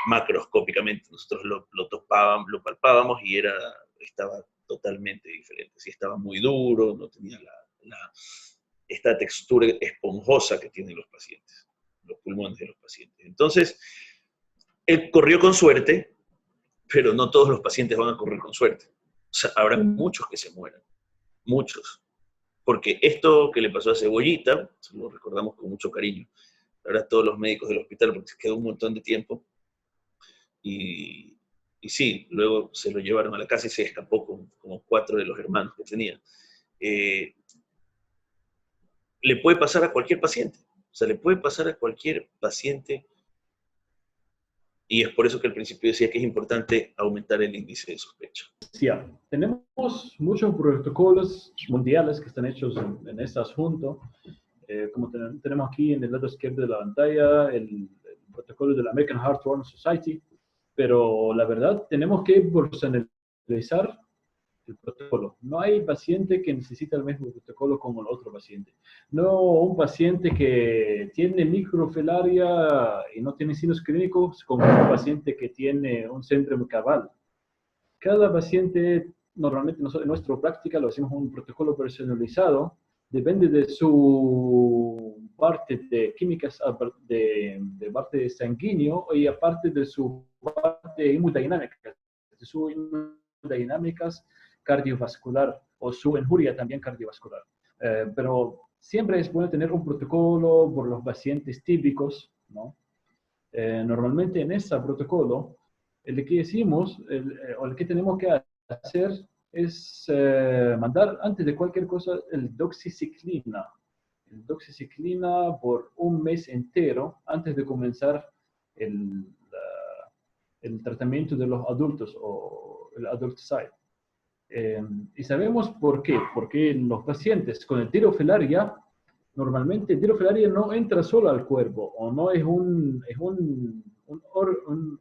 macroscópicamente nosotros lo palpábamos y estaba totalmente diferente. Sí, estaba muy duro, no tenía esta textura esponjosa que tienen los pacientes, los pulmones de los pacientes. Entonces, él corrió con suerte, pero no todos los pacientes van a correr con suerte. O sea, habrá muchos que se mueran, muchos. Porque esto que le pasó a Cebollita, se lo recordamos con mucho cariño, ahora todos los médicos del hospital, porque se quedó un montón de tiempo, y sí, luego se lo llevaron a la casa y se escapó con como 4 de los hermanos que tenía. Le puede pasar a cualquier paciente, o sea, le puede pasar a cualquier paciente. Y es por eso que al principio decía que es importante aumentar el índice de sospecha. Sí, tenemos muchos protocolos mundiales que están hechos en este asunto. Como tenemos aquí en el lado izquierdo de la pantalla, el protocolo de la American Heart Rhythm Society. Pero la verdad, tenemos que personalizar el protocolo. No hay paciente que necesita el mismo protocolo como el otro paciente. No un paciente que tiene microfilaria y no tiene signos clínicos como un paciente que tiene un síndrome cabal. Cada paciente, normalmente nosotros, en nuestra práctica lo hacemos un protocolo personalizado, depende de su parte de químicas, de parte sanguíneo y aparte de su parte hemodinámica, de su hemodinámicas cardiovascular o su injuria también cardiovascular. Pero siempre es bueno tener un protocolo por los pacientes típicos, ¿no? Normalmente en ese protocolo, el que hicimos, o el que tenemos que hacer es mandar antes de cualquier cosa el doxiciclina. El doxiciclina por un mes entero antes de comenzar el, el tratamiento de los adultos o el adulticide. Y sabemos por qué. Porque los pacientes con el tirofilaria, normalmente el tirofilaria no entra solo al cuerpo, o no es un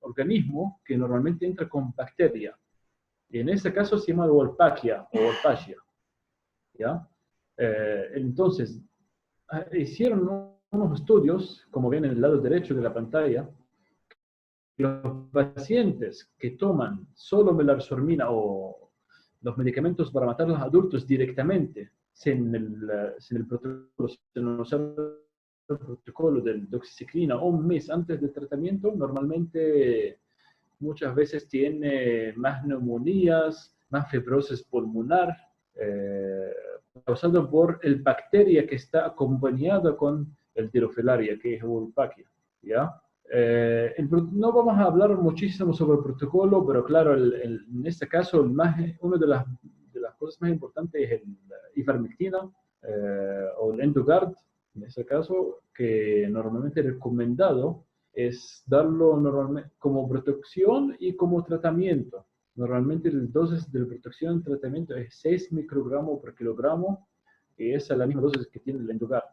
organismo que normalmente entra con bacteria. Y en ese caso se llama Wolbachia o Wolbachia. ¿Ya? Entonces, hicieron unos estudios, como ven en el lado derecho de la pantalla, los pacientes que toman solo melarsormina o los medicamentos para matar a los adultos directamente, sin el protocolo del doxiciclina un mes antes del tratamiento, normalmente muchas veces tiene más neumonías, más fibrosis pulmonar, causado por el bacteria que está acompañada con el tirofilaria, que es Wolbachia, ¿ya? No vamos a hablar muchísimo sobre el protocolo, pero claro, en este caso, una de las cosas más importantes es el ivermectina o el Endogard, en ese caso, que normalmente es recomendado es darlo normalmente como protección y como tratamiento. Normalmente el dosis de protección y tratamiento es 6 microgramos por kilogramo, y esa es la misma dosis que tiene el Endogard.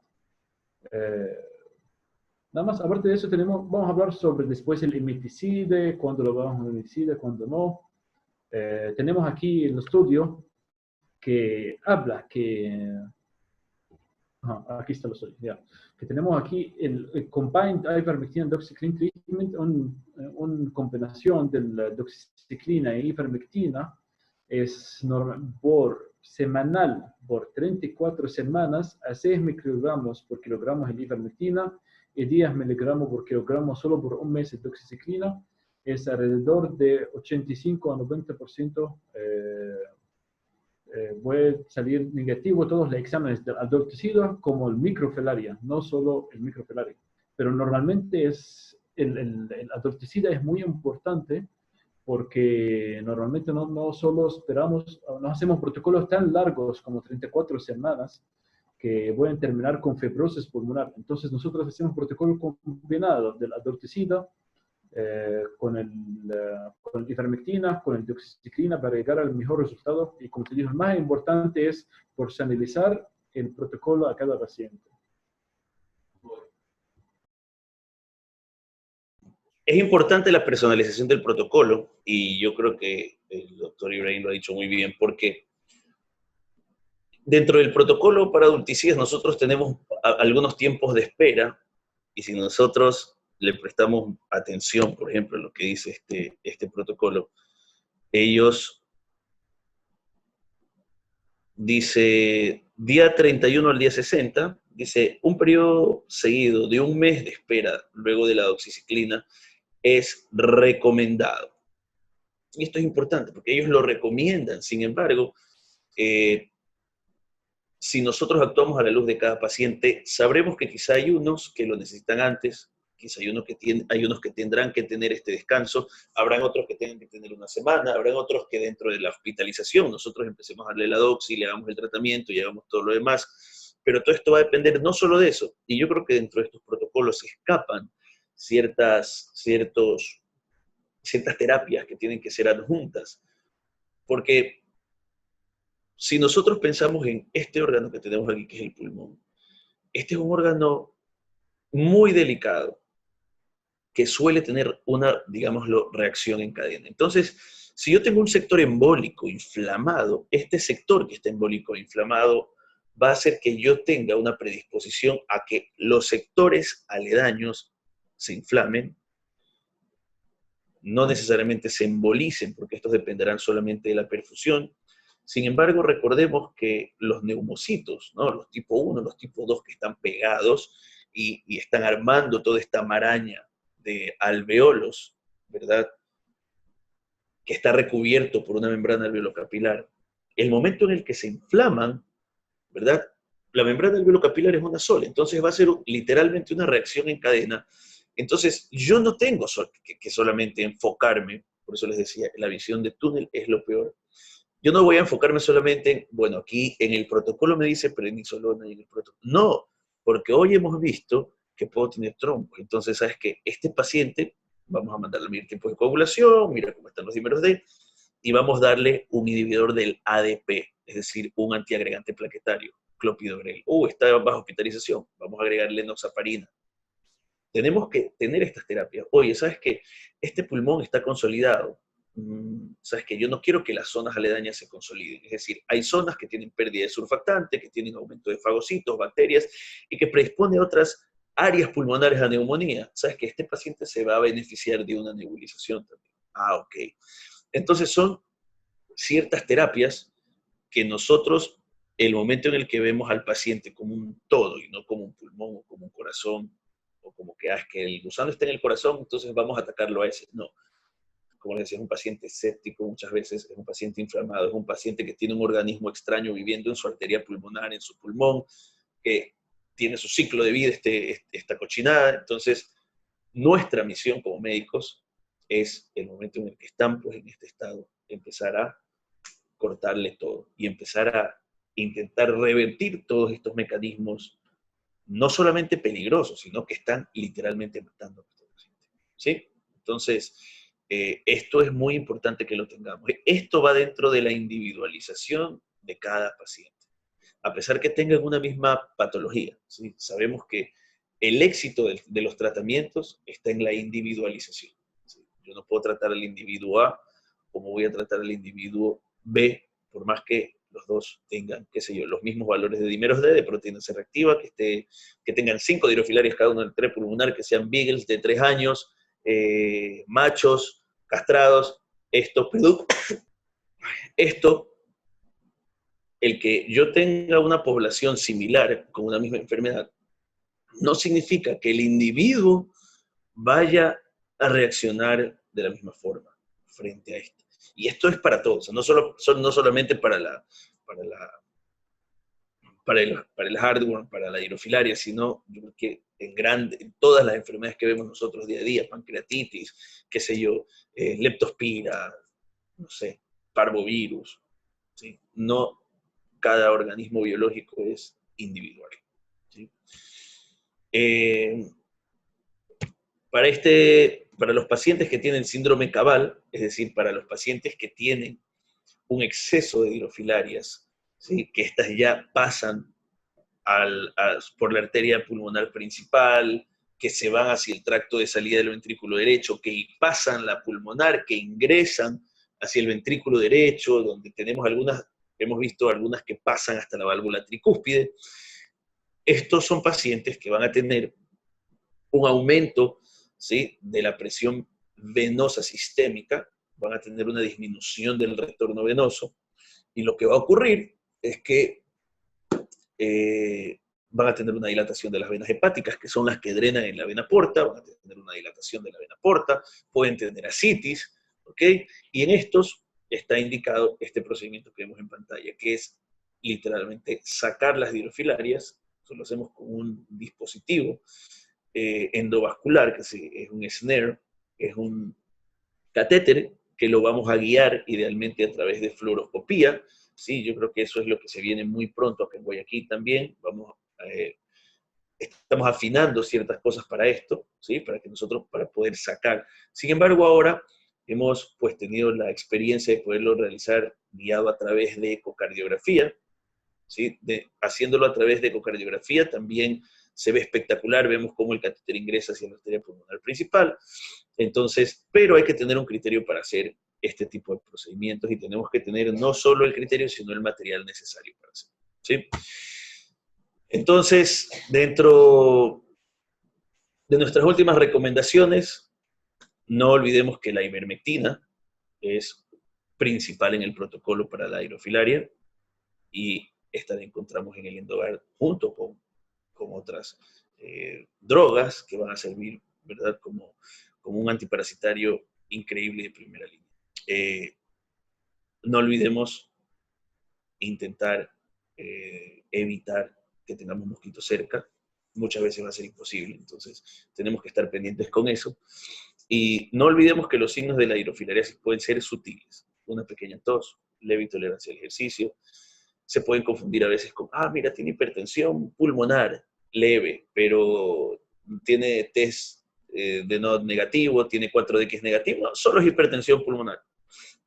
Nada más, aparte de eso, vamos a hablar sobre después el imiticide, cuándo lo vamos a imiticide, cuándo no. Tenemos aquí el estudio que habla que... aquí está el estudio, ya. Que tenemos aquí el Combined Ivermectin Doxycycline Treatment, una combinación de la doxiciclina y ivermectina, es por semanal, por 34 semanas, a 6 microgramos por kilogramo de ivermectina y 10 miligramos por kilogramo solo por un mes de doxiciclina, es alrededor de 85 a 90% puede salir negativo todos los exámenes del adulticida como el microfilaria, no solo el microfilaria. Pero normalmente el adulticida es muy importante porque normalmente no solo esperamos, no hacemos protocolos tan largos como 34 semanas que pueden terminar con fibrosis pulmonar. Entonces nosotros hacemos protocolos combinados del adulticida con el ivermectina, con el doxiciclina para llegar al mejor resultado. Y como te digo, lo más importante es personalizar el protocolo a cada paciente. Es importante la personalización del protocolo y yo creo que el doctor Ibrahim lo ha dicho muy bien porque dentro del protocolo para adulticidas nosotros tenemos algunos tiempos de espera y si nosotros le prestamos atención, por ejemplo, a lo que dice este protocolo, ellos dice día 31 al día 60, dice un periodo seguido de un mes de espera luego de la doxiciclina es recomendado. Y esto es importante porque ellos lo recomiendan, sin embargo, si nosotros actuamos a la luz de cada paciente, sabremos que quizá hay unos que lo necesitan antes, quizá hay unos que tendrán que tener este descanso, habrán otros que tengan que tener una semana, habrán otros que dentro de la hospitalización nosotros empecemos a darle la doxi, le hagamos el tratamiento y hagamos todo lo demás, pero todo esto va a depender no solo de eso, y yo creo que dentro de estos protocolos se escapan ciertas terapias que tienen que ser adjuntas, porque si nosotros pensamos en este órgano que tenemos aquí, que es el pulmón, este es un órgano muy delicado, que suele tener una, digámoslo, reacción en cadena. Entonces, si yo tengo un sector embólico inflamado, este sector que está embólico inflamado va a hacer que yo tenga una predisposición a que los sectores aledaños se inflamen, no necesariamente se embolicen, porque estos dependerán solamente de la perfusión. Sin embargo, recordemos que los neumocitos, ¿no? Los tipo 1, los tipo 2 que están pegados y están armando toda esta maraña de alveolos, ¿verdad? Que está recubierto por una membrana alveolocapilar. El momento en el que se inflaman, ¿verdad? La membrana alveolocapilar es una sola, entonces va a ser literalmente una reacción en cadena. Entonces, yo no tengo que solamente enfocarme, por eso les decía, la visión de túnel es lo peor. Yo no voy a enfocarme solamente en, bueno, aquí en el protocolo me dice prednisolona y en el protocolo. No, porque hoy hemos visto que puedo tener trombo. Entonces, ¿sabes qué? Este paciente, vamos a mandarle a medir tiempo de coagulación, mira cómo están los dímeros D, y vamos a darle un inhibidor del ADP, es decir, un antiagregante plaquetario, clopidogrel. Está bajo hospitalización, vamos a agregarle enoxaparina. Tenemos que tener estas terapias. Oye, ¿sabes qué? Este pulmón está consolidado. ¿Sabes qué? Yo no quiero que las zonas aledañas se consoliden. Es decir, hay zonas que tienen pérdida de surfactante, que tienen aumento de fagocitos, bacterias, y que predispone a otras áreas pulmonares a neumonía. ¿Sabes qué? Este paciente se va a beneficiar de una nebulización también. Ok. Entonces son ciertas terapias que nosotros, el momento en el que vemos al paciente como un todo y no como un pulmón o como un corazón, o como que, es que el gusano está en el corazón, entonces vamos a atacarlo a ese. No. Como les decía, es un paciente séptico muchas veces, es un paciente inflamado, es un paciente que tiene un organismo extraño viviendo en su arteria pulmonar, en su pulmón, que tiene su ciclo de vida, esta cochinada. Entonces, nuestra misión como médicos es, el momento en el que están pues, en este estado, empezar a cortarle todo y empezar a intentar revertir todos estos mecanismos, no solamente peligrosos, sino que están literalmente matando a nuestro paciente. ¿Sí? Entonces, esto es muy importante que lo tengamos. Esto va dentro de la individualización de cada paciente. A pesar que tengan una misma patología, ¿sí? Sabemos que el éxito de los tratamientos está en la individualización. ¿Sí? Yo no puedo tratar al individuo A como voy a tratar al individuo B, por más que los dos tengan, qué sé yo, los mismos valores de dímeros D, de proteína C reactiva, que tengan 5 dirofilarias cada uno del tren pulmonar, que sean beagles de 3 años, machos, castrados. Esto, el que yo tenga una población similar con una misma enfermedad, no significa que el individuo vaya a reaccionar de la misma forma frente a esto. Y esto es para todos, no solamente para el hardware, para la hidrofilaria, sino yo creo que en todas las enfermedades que vemos nosotros día a día, pancreatitis, qué sé yo, leptospira, no sé, parvovirus, ¿sí? No cada organismo biológico es individual. ¿Sí? Para los pacientes que tienen síndrome Cabal, es decir, para los pacientes que tienen un exceso de hidrofilarias, ¿sí? Que estas ya pasan por la arteria pulmonar principal, que se van hacia el tracto de salida del ventrículo derecho, que pasan la pulmonar, que ingresan hacia el ventrículo derecho, donde hemos visto algunas que pasan hasta la válvula tricúspide. Estos son pacientes que van a tener un aumento, ¿sí?, de la presión venosa sistémica, van a tener una disminución del retorno venoso, y lo que va a ocurrir es que van a tener una dilatación de las venas hepáticas, que son las que drenan en la vena porta, van a tener una dilatación de la vena porta, pueden tener ascitis, ¿ok? Y en estos está indicado este procedimiento que vemos en pantalla, que es literalmente sacar las hidrofilarias. Eso lo hacemos con un dispositivo endovascular, que es un snare, que es un catéter que lo vamos a guiar idealmente a través de fluoroscopía. Sí, yo creo que eso es lo que se viene muy pronto acá en Guayaquil también. Estamos afinando ciertas cosas para esto, ¿sí? Para poder sacar. Sin embargo, ahora hemos pues tenido la experiencia de poderlo realizar guiado a través de ecocardiografía, ¿sí? Haciéndolo a través de ecocardiografía también se ve espectacular, vemos cómo el catéter ingresa hacia la arteria pulmonar principal. Entonces, pero hay que tener un criterio para hacer este tipo de procedimientos y tenemos que tener no solo el criterio, sino el material necesario para hacerlo, ¿sí? Entonces, dentro de nuestras últimas recomendaciones, No olvidemos que la ivermectina es principal en el protocolo para la hidrofilaria y esta la encontramos en el Endogard junto con otras drogas que van a servir, ¿verdad?, como un antiparasitario increíble de primera línea. No olvidemos intentar evitar que tengamos mosquitos cerca. Muchas veces va a ser imposible, entonces tenemos que estar pendientes con eso. Y no olvidemos que los signos de la hidrofilariasis pueden ser sutiles. Una pequeña tos, leve intolerancia al ejercicio. Se pueden confundir a veces con, mira, tiene hipertensión pulmonar leve, pero tiene test de NOD negativo, tiene 4X negativo. No, solo es hipertensión pulmonar.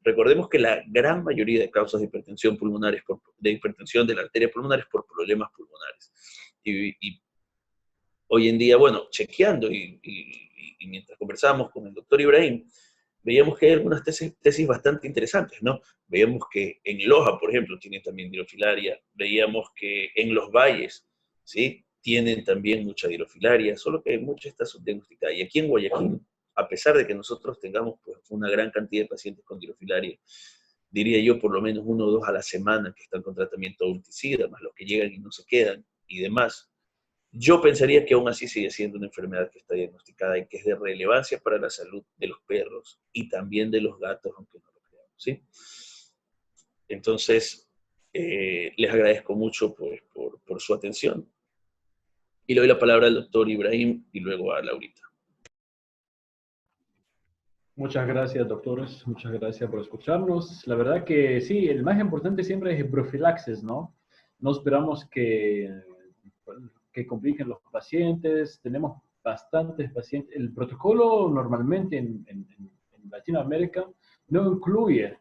Recordemos que la gran mayoría de causas de hipertensión pulmonar, de hipertensión de la arteria pulmonar, es por problemas pulmonares. Y hoy en día, bueno, chequeando y mientras conversábamos con el doctor Ibrahim, veíamos que hay algunas tesis bastante interesantes, ¿no? Veíamos que en Loja, por ejemplo, tienen también hidrofilaria, veíamos que en los valles, ¿sí?, tienen también mucha hidrofilaria, solo que mucha está subdiagnosticada. Y aquí en Guayaquil, a pesar de que nosotros tengamos pues, una gran cantidad de pacientes con hidrofilaria, diría yo por lo menos 1 o 2 a la semana que están con tratamiento urticida, más los que llegan y no se quedan y demás, yo pensaría que aún así sigue siendo una enfermedad que está diagnosticada y que es de relevancia para la salud de los perros y también de los gatos, aunque no lo creamos, ¿sí? Entonces, les agradezco mucho pues, por su atención. Y le doy la palabra al doctor Ibrahim y luego a Laurita. Muchas gracias, doctores. Muchas gracias por escucharnos. La verdad que sí, el más importante siempre es el profilaxis, ¿no? No esperamos que compliquen los pacientes. Tenemos bastantes pacientes. El protocolo normalmente en Latinoamérica no incluye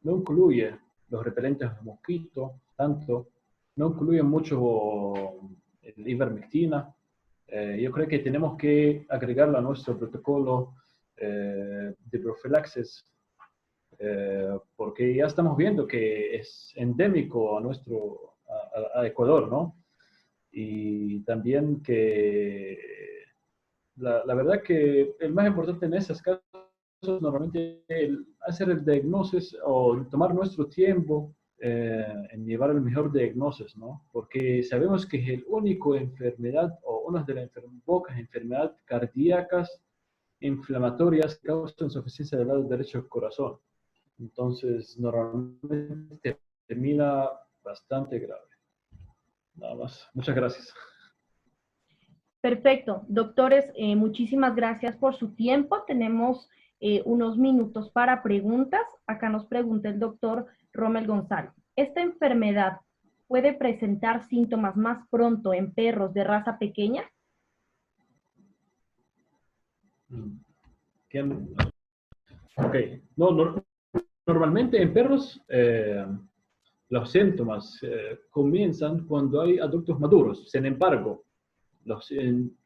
los repelentes de mosquito, tanto, no incluye mucho el ivermectina. Yo creo que tenemos que agregarlo a nuestro protocolo de profilaxis, porque ya estamos viendo que es endémico a Ecuador, ¿no? Y también que la verdad que el más importante en esos casos normalmente hacer el diagnóstico o tomar nuestro tiempo en llevar el mejor diagnóstico, ¿no? Porque sabemos que es el único enfermedad o una de las pocas enfermedades cardíacas inflamatorias que causan insuficiencia del lado derecho del corazón. Entonces, normalmente termina bastante grave. Nada más. Muchas gracias. Perfecto. Doctores, muchísimas gracias por su tiempo. Tenemos unos minutos para preguntas. Acá nos pregunta el doctor Rommel González. ¿Esta enfermedad puede presentar síntomas más pronto en perros de raza pequeña? Ok. Normalmente en perros los síntomas comienzan cuando hay adultos maduros. Sin embargo,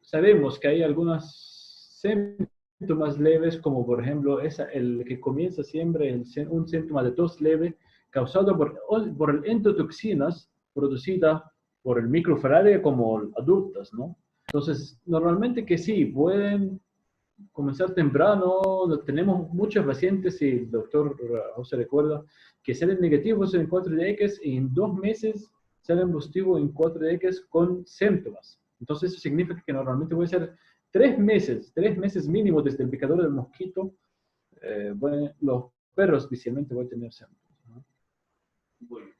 sabemos que hay algunos síntomas leves, como por ejemplo el que comienza siempre un síntoma de tos leve causado por endotoxinas producidas por el microfilaria como adultas, ¿no? Entonces, normalmente que sí, pueden comenzar temprano. Tenemos muchos pacientes, y el doctor José recuerda, que salen negativos en 4DX y en 2 meses salen positivos en 4DX con síntomas. Entonces eso significa que normalmente puede ser 3 meses mínimo desde el picador del mosquito. Bueno, los perros especialmente van a tener síntomas, ¿no? Bueno.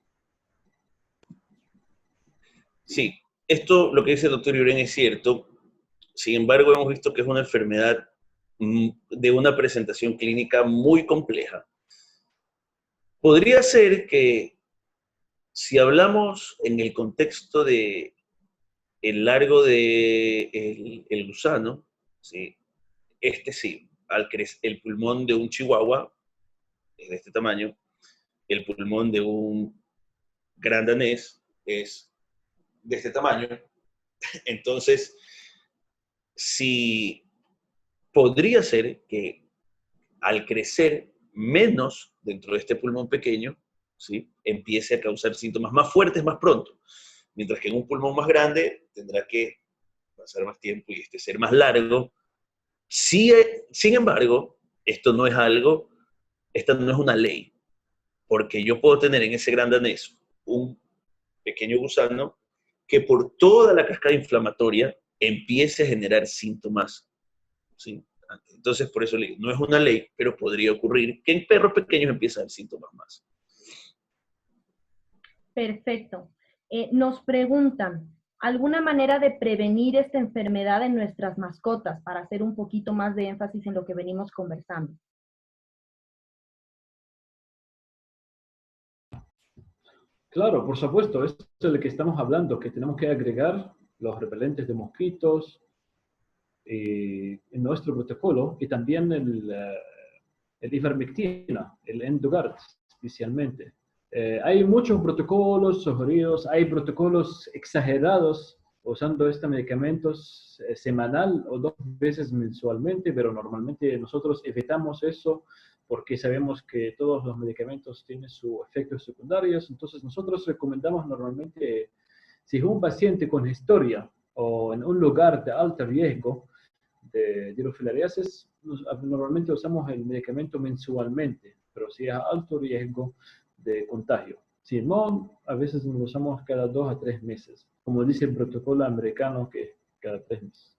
Sí, esto, lo que dice el doctor Ibrahim es cierto. Sin embargo, hemos visto que es una enfermedad de una presentación clínica muy compleja. Podría ser que, si hablamos en el contexto de el largo de el gusano, ¿sí? Sí, el pulmón de un chihuahua es de este tamaño, el pulmón de un gran danés es de este tamaño. Entonces, si podría ser que al crecer menos dentro de este pulmón pequeño, ¿sí?, empiece a causar síntomas más fuertes más pronto, mientras que en un pulmón más grande tendrá que pasar más tiempo y ser más largo Sí, sin embargo, esta no es una ley, porque yo puedo tener en ese gran danés un pequeño gusano que por toda la cascada inflamatoria empiece a generar síntomas, ¿sí? Entonces, por eso le digo, no es una ley, pero podría ocurrir que en perros pequeños empiezan a dar síntomas más. Perfecto. Nos preguntan, ¿alguna manera de prevenir esta enfermedad en nuestras mascotas para hacer un poquito más de énfasis en lo que venimos conversando? Claro, por supuesto, esto es de lo que estamos hablando, que tenemos que agregar los repelentes de mosquitos en nuestro protocolo y también el ivermectina, el Endogard especialmente. Hay muchos protocolos sugeridos, hay protocolos exagerados usando estos medicamentos semanal o 2 veces mensualmente, pero normalmente nosotros evitamos eso porque sabemos que todos los medicamentos tienen sus efectos secundarios, entonces nosotros recomendamos normalmente, si es un paciente con historia o en un lugar de alto riesgo de dirofilariasis, normalmente usamos el medicamento mensualmente, pero si es a alto riesgo de contagio. Si no, a veces lo usamos cada 2 a 3 meses, como dice el protocolo americano, que cada 3 meses.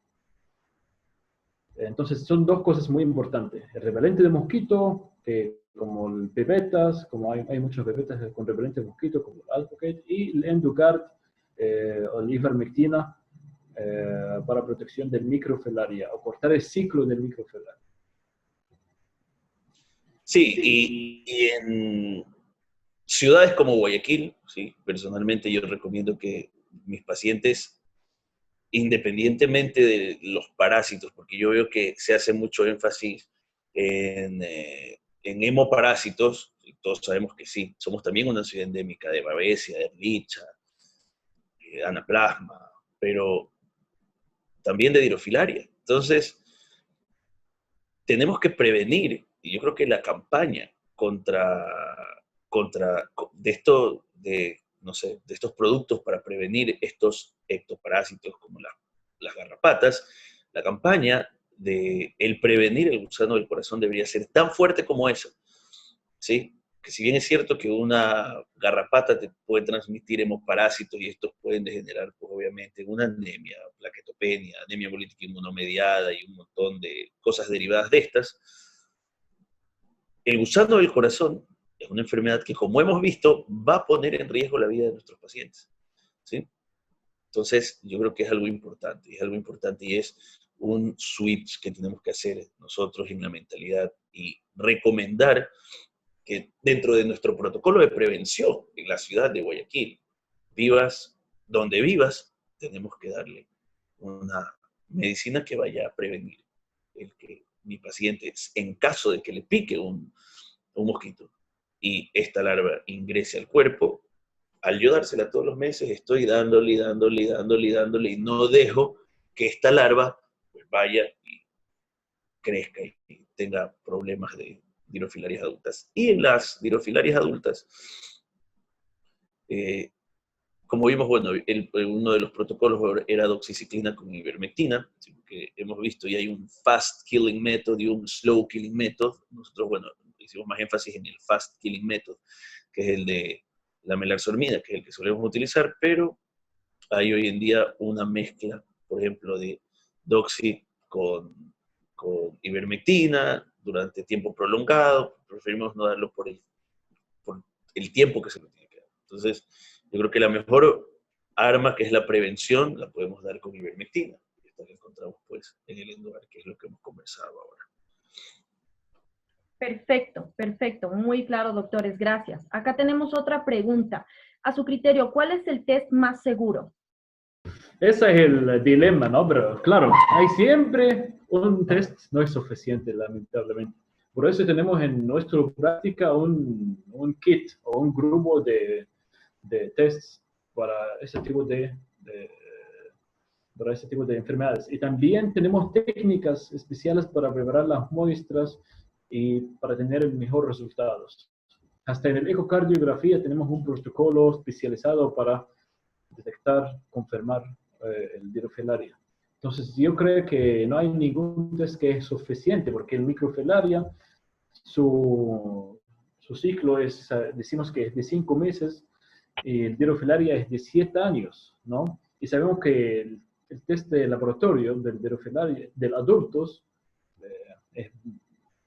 Entonces, son 2 cosas muy importantes. El repelente de mosquito, que como el pipetas, como hay muchos pipetas con repelente de mosquito, como el Alpocate, y el Endogard o el ivermectina para protección del microfelaria, o cortar el ciclo del microfelaria. Sí, y en ciudades como Guayaquil, ¿sí? Personalmente yo recomiendo que mis pacientes, independientemente de los parásitos, porque yo veo que se hace mucho énfasis en hemoparásitos, y todos sabemos que sí, somos también una ciudad endémica de babesia, de licha, anaplasma, pero también de dirofilaria. Entonces, tenemos que prevenir, y yo creo que la campaña de esto, no sé, de estos productos para prevenir estos ectoparásitos como las garrapatas, la campaña de el prevenir el gusano del corazón debería ser tan fuerte como esa, ¿sí? Que si bien es cierto que una garrapata te puede transmitir hemoparásitos y estos pueden degenerar, pues obviamente, una anemia, plaquetopenia, anemia hemolítica inmunomediada y un montón de cosas derivadas de estas, el gusano del corazón es una enfermedad que, como hemos visto, va a poner en riesgo la vida de nuestros pacientes, ¿sí? Entonces, yo creo que es algo importante y es un switch que tenemos que hacer nosotros en la mentalidad y recomendar que dentro de nuestro protocolo de prevención en la ciudad de Guayaquil, vivas donde vivas, tenemos que darle una medicina que vaya a prevenir el que mi paciente, en caso de que le pique un mosquito y esta larva ingrese al cuerpo, al yo dársela todos los meses, estoy dándole y no dejo que esta larva pues vaya y crezca y tenga problemas de dirofilarias adultas. Y en las dirofilarias adultas, eh, como vimos, bueno, uno de los protocolos era doxiciclina con ivermectina, que hemos visto, y hay un fast killing method y un slow killing method. Nosotros, bueno, hicimos más énfasis en el fast killing method, que es el de la melarsormida, que es el que solemos utilizar, pero hay hoy en día una mezcla, por ejemplo, de doxy con ivermectina durante tiempo prolongado. Preferimos no darlo por el tiempo que se lo tiene que dar. Entonces, yo creo que la mejor arma, que es la prevención, la podemos dar con ivermectina. Esto lo encontramos pues en el Endogard, que es lo que hemos conversado ahora. Perfecto, perfecto. Muy claro, doctores. Gracias. Acá tenemos otra pregunta. A su criterio, ¿cuál es el test más seguro? Ese es el dilema, ¿no? Pero claro, hay siempre un test, no es suficiente, lamentablemente. Por eso tenemos en nuestra práctica un kit o un grupo de tests para ese tipo para ese tipo de enfermedades. Y también tenemos técnicas especiales para preparar las muestras y para tener mejores resultados. Hasta en el ecocardiografía tenemos un protocolo especializado para detectar, confirmar el dirofilarias. Entonces, yo creo que no hay ningún test que es suficiente, porque el microfilaria, su ciclo es, decimos que es de 5 meses, y el dirofilaria es de 7 años, ¿no? Y sabemos que el test de laboratorio del dirofilaria de adultos es,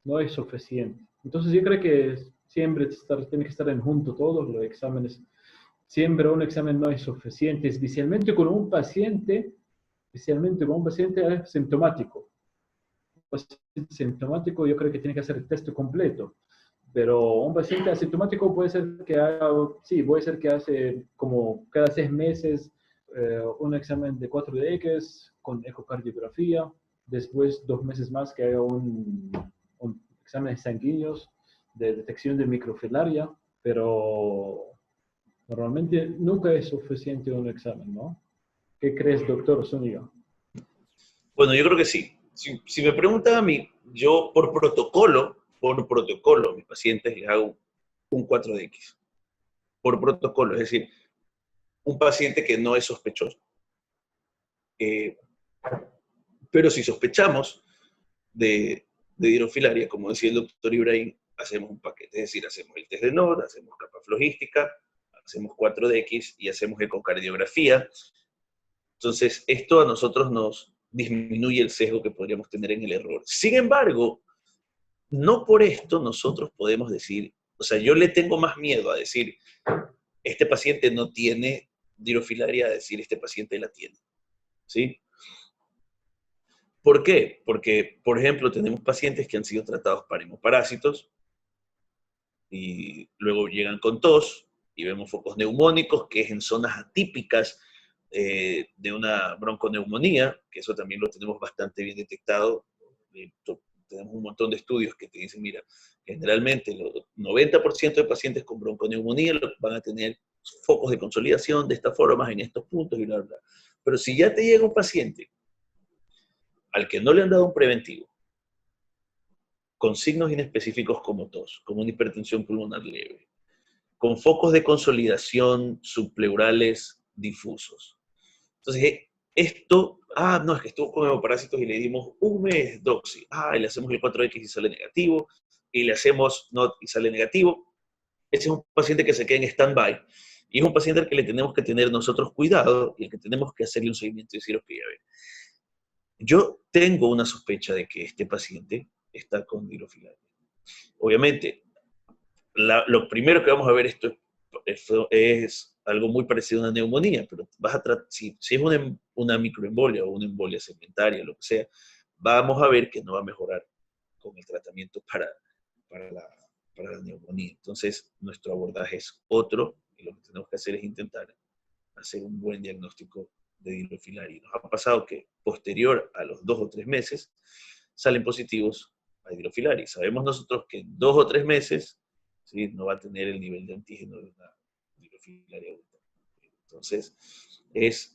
no es suficiente. Entonces, yo creo que siempre tiene que estar en junto todos los exámenes. Siempre un examen no es suficiente, especialmente con un paciente asintomático. Un paciente sintomático yo creo que tiene que hacer el test completo, pero un paciente asintomático puede ser que haga, sí, puede ser que hace como cada 6 meses un examen de 4DX con ecocardiografía, después 2 meses más que haga un examen sanguíneos de detección de microfilaria, pero normalmente nunca es suficiente un examen, ¿no? ¿Qué crees, doctor Zúñiga? Bueno, yo creo que sí. Si me preguntan a mí, yo por protocolo, a mis pacientes les hago un 4DX. Por protocolo, es decir, un paciente que no es sospechoso. Eh, pero si sospechamos de hidrofilaria, como decía el doctor Ibrahim, hacemos un paquete, es decir, hacemos el test de NOD, hacemos capa flogística, hacemos 4DX y hacemos ecocardiografía. Entonces, esto a nosotros nos disminuye el sesgo que podríamos tener en el error. Sin embargo, no por esto nosotros podemos decir, o sea, yo le tengo más miedo a decir, este paciente no tiene dirofilaria, a decir, este paciente la tiene. ¿Sí? ¿Por qué? Porque, por ejemplo, tenemos pacientes que han sido tratados para hemoparásitos y luego llegan con tos y vemos focos neumónicos, que es en zonas atípicas de una bronconeumonía, que eso también lo tenemos bastante bien detectado. Tenemos un montón de estudios que te dicen, mira, generalmente el 90% de pacientes con bronconeumonía van a tener focos de consolidación de estas formas en estos puntos y bla, bla. Pero si ya te llega un paciente al que no le han dado un preventivo, con signos inespecíficos como tos, como una hipertensión pulmonar leve, con focos de consolidación subpleurales difusos. Entonces, esto, no, es que estuvo con hemoparásitos y le dimos un mes doxi, y le hacemos el 4X y sale negativo, y le hacemos NOT y sale negativo. Ese es un paciente que se queda en stand-by, y es un paciente al que le tenemos que tener nosotros cuidado, y al que tenemos que hacerle un seguimiento y decir, ok, a ver, yo tengo una sospecha de que este paciente está con dirofilaria. Obviamente, lo primero que vamos a ver esto es algo muy parecido a una neumonía, pero si es una microembolia o una embolia segmentaria, lo que sea, vamos a ver que no va a mejorar con el tratamiento para la neumonía. Entonces, nuestro abordaje es otro, y lo que tenemos que hacer es intentar hacer un buen diagnóstico de dirofilaria. Nos ha pasado que posterior a los 2 o 3 meses salen positivos a dirofilaria. Sabemos nosotros que en 2 o 3 meses, ¿sí?, no va a tener el nivel de antígeno de una dirofilaria adulta. Entonces, es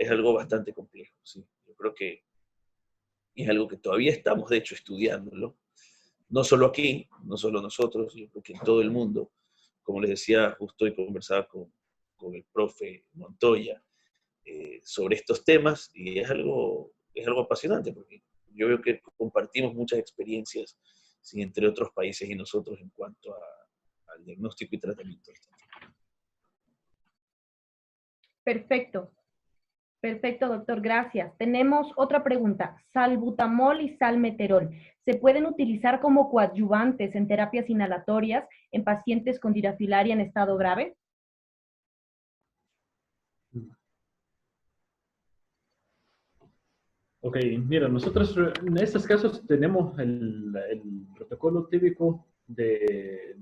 algo bastante complejo. ¿Sí? Yo creo que es algo que todavía estamos, de hecho, estudiándolo. No solo aquí, no solo nosotros, yo creo que en todo el mundo. Como les decía, justo hoy conversaba con el profe Montoya sobre estos temas, y es algo apasionante, porque yo veo que compartimos muchas experiencias, ¿sí?, entre otros países y nosotros en cuanto al diagnóstico y tratamiento. Perfecto. Perfecto, doctor, gracias. Tenemos otra pregunta. Salbutamol y salmeterol, ¿se pueden utilizar como coadyuvantes en terapias inhalatorias en pacientes con dirofilaria en estado grave? Ok, mira, nosotros en estos casos tenemos el protocolo típico de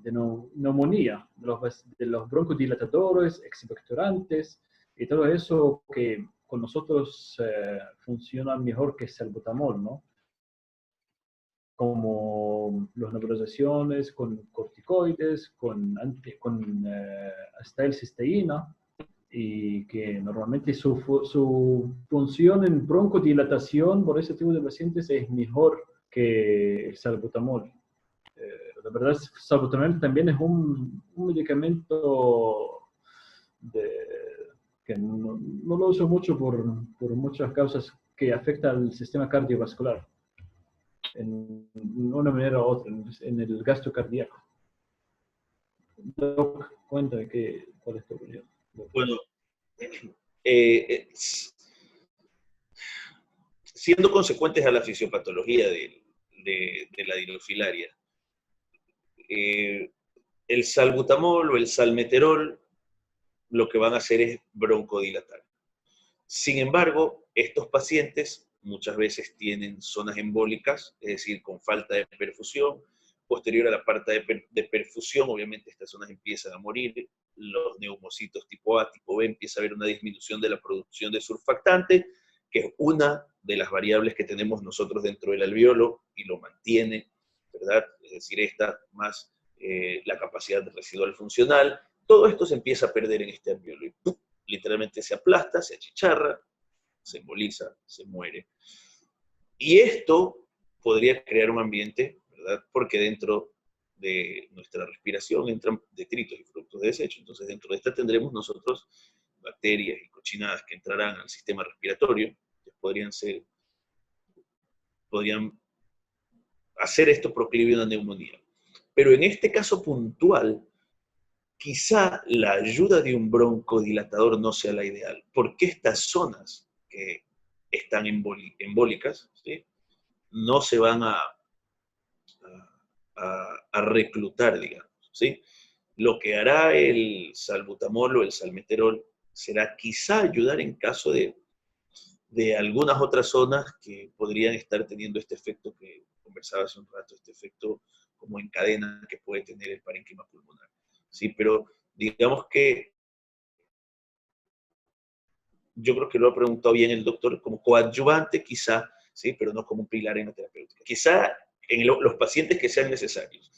neumonía, de los broncodilatadores, expectorantes y todo eso que con nosotros funciona mejor que salbutamol, ¿no? Como las nebulizaciones con corticoides, con acetylcisteína, y que normalmente su función en broncodilatación por ese tipo de pacientes es mejor que el salbutamol. La verdad, el salbutamol también es un medicamento que no lo uso mucho por muchas causas que afecta al sistema cardiovascular en una manera u otra, en el gasto cardíaco. Doc, cuéntame cuál es tu opinión. Bueno, siendo consecuentes a la fisiopatología de la dirofilaria, el salbutamol o el salmeterol lo que van a hacer es broncodilatar. Sin embargo, estos pacientes muchas veces tienen zonas embólicas, es decir, con falta de perfusión. Posterior a la parte de perfusión, obviamente estas zonas empiezan a morir, los neumocitos tipo A, tipo B, empieza a haber una disminución de la producción de surfactante, que es una de las variables que tenemos nosotros dentro del alveolo y lo mantiene, ¿verdad? Es decir, esta más la capacidad residual funcional. Todo esto se empieza a perder en este alveolo y ¡pum!, literalmente se aplasta, se achicharra, se emboliza, se muere. Y esto podría crear un ambiente, ¿verdad? Porque dentro de nuestra respiración entran detritos y productos de desecho. Entonces, dentro de esta tendremos nosotros bacterias y cochinadas que entrarán al sistema respiratorio, que podrían hacer esto proclive a una neumonía. Pero en este caso puntual, quizá la ayuda de un broncodilatador no sea la ideal, porque estas zonas que están embólicas, ¿sí?, no se van a reclutar, digamos, ¿sí? Lo que hará el salbutamol o el salmeterol será quizá ayudar en caso de algunas otras zonas que podrían estar teniendo este efecto que conversaba hace un rato, este efecto como en cadena que puede tener el parénquima pulmonar. Sí, pero digamos que yo creo que lo ha preguntado bien el doctor, como coadyuvante quizá, sí, pero no como un pilar en la terapéutica. Quizá en los pacientes que sean necesarios.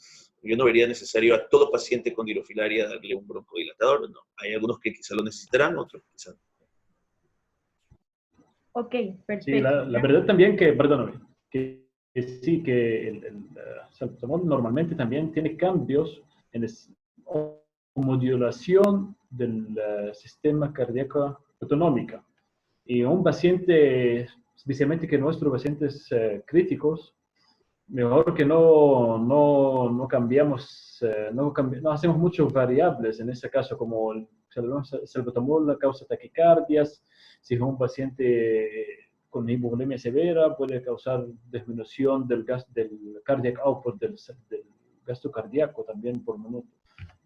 Yo no vería necesario a todo paciente con dirofilaria darle un broncodilatador, no. Hay algunos que quizá lo necesitarán, otros quizá no. Ok, perfecto. Sí, la verdad también que, perdóname, que sí, que el salbutamol normalmente también tiene cambios en modulación del sistema cardíaco autonómica. Y un paciente, especialmente que nuestros pacientes críticos, mejor que no cambiamos, no hacemos muchas variables en ese caso, como el salbutamol causa taquicardias. Si es un paciente con hipovolemia severa, puede causar disminución del cardiac output, del gasto cardíaco también por minuto.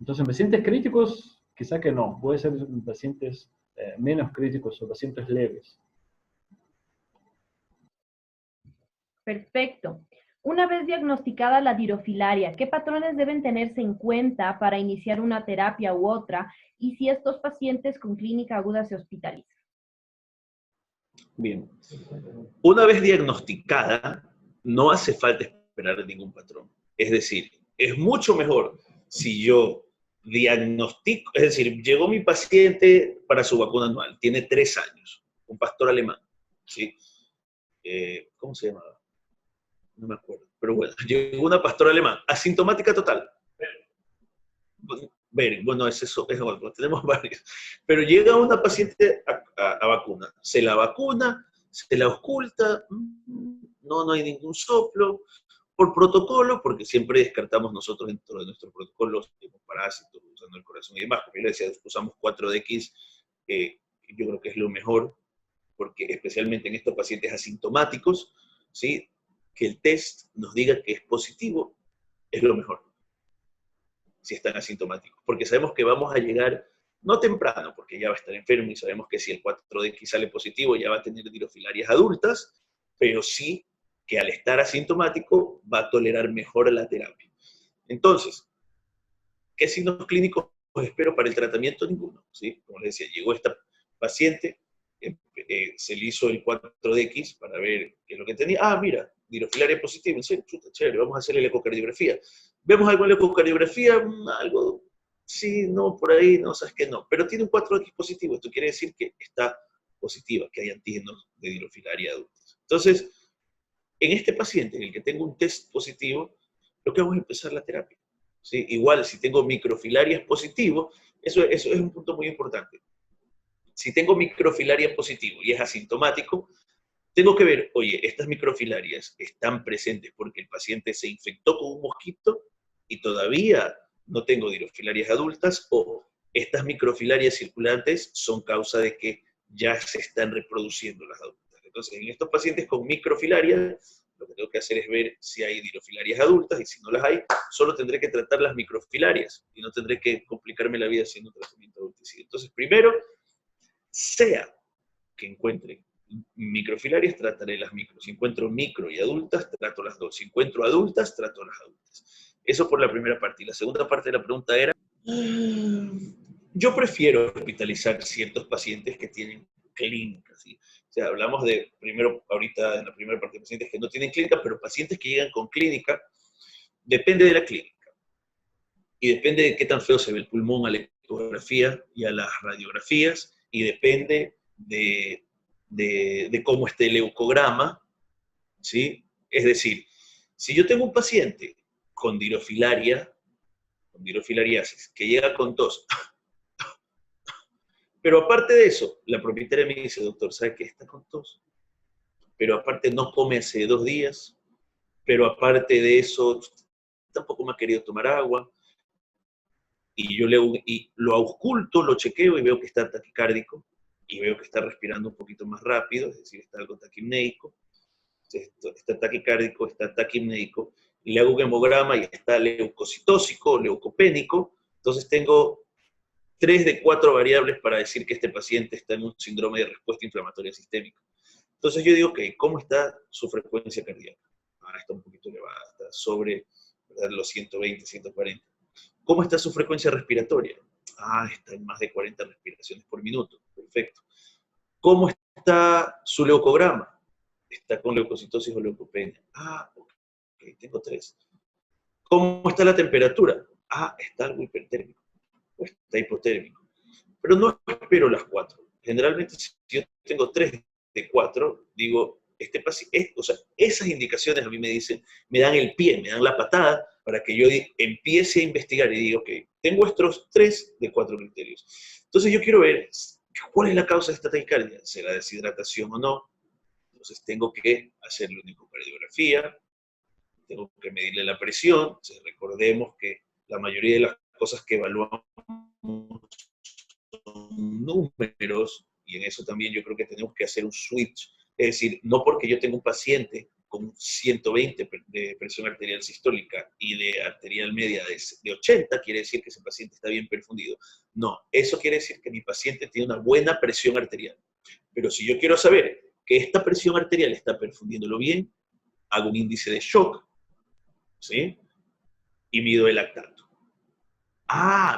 Entonces, en pacientes críticos, quizá que no, puede ser en pacientes menos críticos o pacientes leves. Perfecto. Una vez diagnosticada la dirofilaria, ¿qué patrones deben tenerse en cuenta para iniciar una terapia u otra? Y si estos pacientes con clínica aguda se hospitalizan. Bien. Una vez diagnosticada, no hace falta esperar ningún patrón. Es decir, es mucho mejor si yo diagnostico, es decir, llegó mi paciente para su vacuna anual, tiene 3 años, un pastor alemán, ¿sí? ¿Cómo se llamaba? No me acuerdo, pero bueno, llegó una pastora alemán, asintomática total. Bueno, es otro, tenemos varios. Pero llega una paciente a vacuna, se la vacuna, se la oculta, no hay ningún soplo, por protocolo, porque siempre descartamos nosotros dentro de nuestros protocolos parásitos, usando el corazón y demás, porque le decía, usamos 4DX, yo creo que es lo mejor, porque especialmente en estos pacientes asintomáticos, ¿sí?, que el test nos diga que es positivo, es lo mejor, si están asintomáticos, porque sabemos que vamos a llegar, no temprano, porque ya va a estar enfermo y sabemos que si el 4DX sale positivo ya va a tener dirofilarias adultas, pero sí que al estar asintomático va a tolerar mejor la terapia. Entonces, ¿qué signos clínicos espero para el tratamiento? Ninguno, ¿sí? Como les decía, llegó esta paciente, se le hizo el 4DX para ver qué es lo que tenía. Ah, mira, dirofilaria positiva, en serio, chuta, chévere, vamos a hacerle la ecocardiografía. ¿Vemos algo en la ecocardiografía? Algo, sí, no, por ahí, no, sabes que no. Pero tiene un 4X positivo, esto quiere decir que está positiva, que hay antígenos de dirofilaria adultos. Entonces, en este paciente, en el que tengo un test positivo, lo que hago es empezar la terapia, ¿sí? Igual, si tengo microfilarias positivo, eso es un punto muy importante. Si tengo microfilarias positivo y es asintomático, tengo que ver, oye, estas microfilarias están presentes porque el paciente se infectó con un mosquito y todavía no tengo dirofilarias adultas, o estas microfilarias circulantes son causa de que ya se están reproduciendo las adultas. Entonces, en estos pacientes con microfilarias, lo que tengo que hacer es ver si hay dirofilarias adultas, y si no las hay, solo tendré que tratar las microfilarias y no tendré que complicarme la vida haciendo tratamiento adulticida. Entonces, primero, sea que encuentre microfilarias, trataré las micros. Si encuentro micro y adultas, trato las dos. Si encuentro adultas, trato las adultas. Eso por la primera parte. Y la segunda parte de la pregunta era, yo prefiero hospitalizar ciertos pacientes que tienen clínicas, ¿sí? O sea, hablamos de, primero, ahorita en la primera parte, de pacientes que no tienen clínica, pero pacientes que llegan con clínica, depende de la clínica. Y depende de qué tan feo se ve el pulmón a la ecografía y a las radiografías, y depende de cómo esté el leucograma, ¿sí? Es decir, si yo tengo un paciente con dirofilariasis, que llega con tos, pero aparte de eso, la propietaria me dice, doctor, ¿sabe qué? Está con tos, pero aparte no come hace 2 días, pero aparte de eso, tampoco me ha querido tomar agua, y yo y lo ausculto, lo chequeo y veo que está taquicárdico, y veo que está respirando un poquito más rápido, es decir, está algo taquimneico, está taquicárdico, está taquimneico, y le hago un hemograma y está leucocitósico, leucopénico, entonces tengo 3 de 4 variables para decir que este paciente está en un síndrome de respuesta inflamatoria sistémica. Entonces yo digo, ok, ¿cómo está su frecuencia cardíaca? Está un poquito elevada, está sobre, ¿verdad?, los 120, 140. ¿Cómo está su frecuencia respiratoria? Está en más de 40 respiraciones por minuto. Perfecto. ¿Cómo está su leucograma? Está con leucocitosis o leucopenia. Ok, tengo 3. ¿Cómo está la temperatura? Está algo hipertérmico. O está hipotérmico. Pero no espero las 4. Generalmente, si yo tengo 3 de 4, digo, o sea, esas indicaciones a mí me dan el pie, me dan la patada para que yo empiece a investigar y diga, ok, tengo estos 3 de 4 criterios. Entonces yo quiero ver cuál es la causa de esta taquicardia, ¿será deshidratación o no? Entonces tengo que hacerle una ecocardiografía, tengo que medirle la presión. Entonces, recordemos que la mayoría de las cosas que evaluamos son números, y en eso también yo creo que tenemos que hacer un switch. Es decir, no porque yo tengo un paciente con 120 de presión arterial sistólica y de arterial media de 80, quiere decir que ese paciente está bien perfundido. No, eso quiere decir que mi paciente tiene una buena presión arterial. Pero si yo quiero saber que esta presión arterial está perfundiéndolo bien, hago un índice de shock, ¿sí? Y mido el lactato.